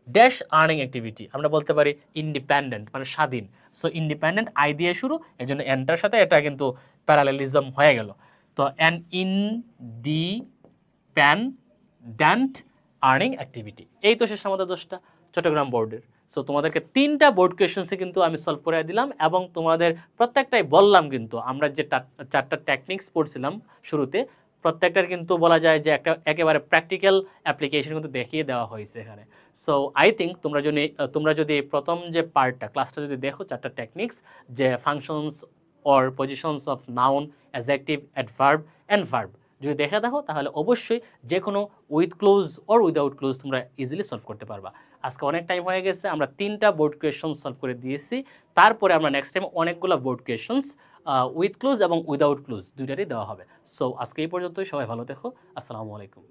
dash earning activity. আমরা বলতে পারি ইন্ডিপেন্ডেন্ট, মানে স্বাধীন। সো ইন্ডিপেন্ডেন্ট আই দিয়ে শুরু, এই জন্য এনটার সাথে এটা কিন্তু প্যারালেলিজম হয়ে গেল। তো অ্যান ইনডিপেন্ডেন্ট আর্নিং অ্যাক্টিভিটি, এই তো শেষ আমাদের দোষটা চট্টগ্রাম বোর্ডের। সো তোমাদেরকে 3টা বোর্ড কোয়েশ্চেন্সে কিন্তু আমি সলভ করে দিলাম, এবং তোমাদের প্রত্যেকটাই বললাম কিন্তু আমরা যে 4টা টেকনিক্স পড়ছিলাম শুরুতে, প্রত্যেকটার কিন্তু বলা যায় যে একটা একেবারে প্র্যাকটিক্যাল অ্যাপ্লিকেশন কিন্তু দেখিয়ে দেওয়া হয়েছে এখানে। সো আই থিঙ্ক তোমরা যদি প্রথম যে পার্টটা ক্লাসটা যদি দেখো 4টা টেকনিক্স, যে functions or positions of noun, adjective, adverb and verb, যদি দেখে থাকো তাহলে অবশ্যই যে কোনো with close or without close তোমরা ইজিলি সলভ করতে পারবা। আজকে অনেক টাইম হয়ে গেছে, আমরা 3টা বোর্ড কোয়েশন সলভ করে দিয়েছি। তারপরে আমরা নেক্সট টাইম অনেকগুলো বোর্ড কোয়েশনস উইথ ক্লোজ এবং উইদাউট ক্লোজ দুইটারই দেওয়া হবে। সো আজকে এই পর্যন্তই, সবাই ভালো থেকো, আসসালামু আলাইকুম।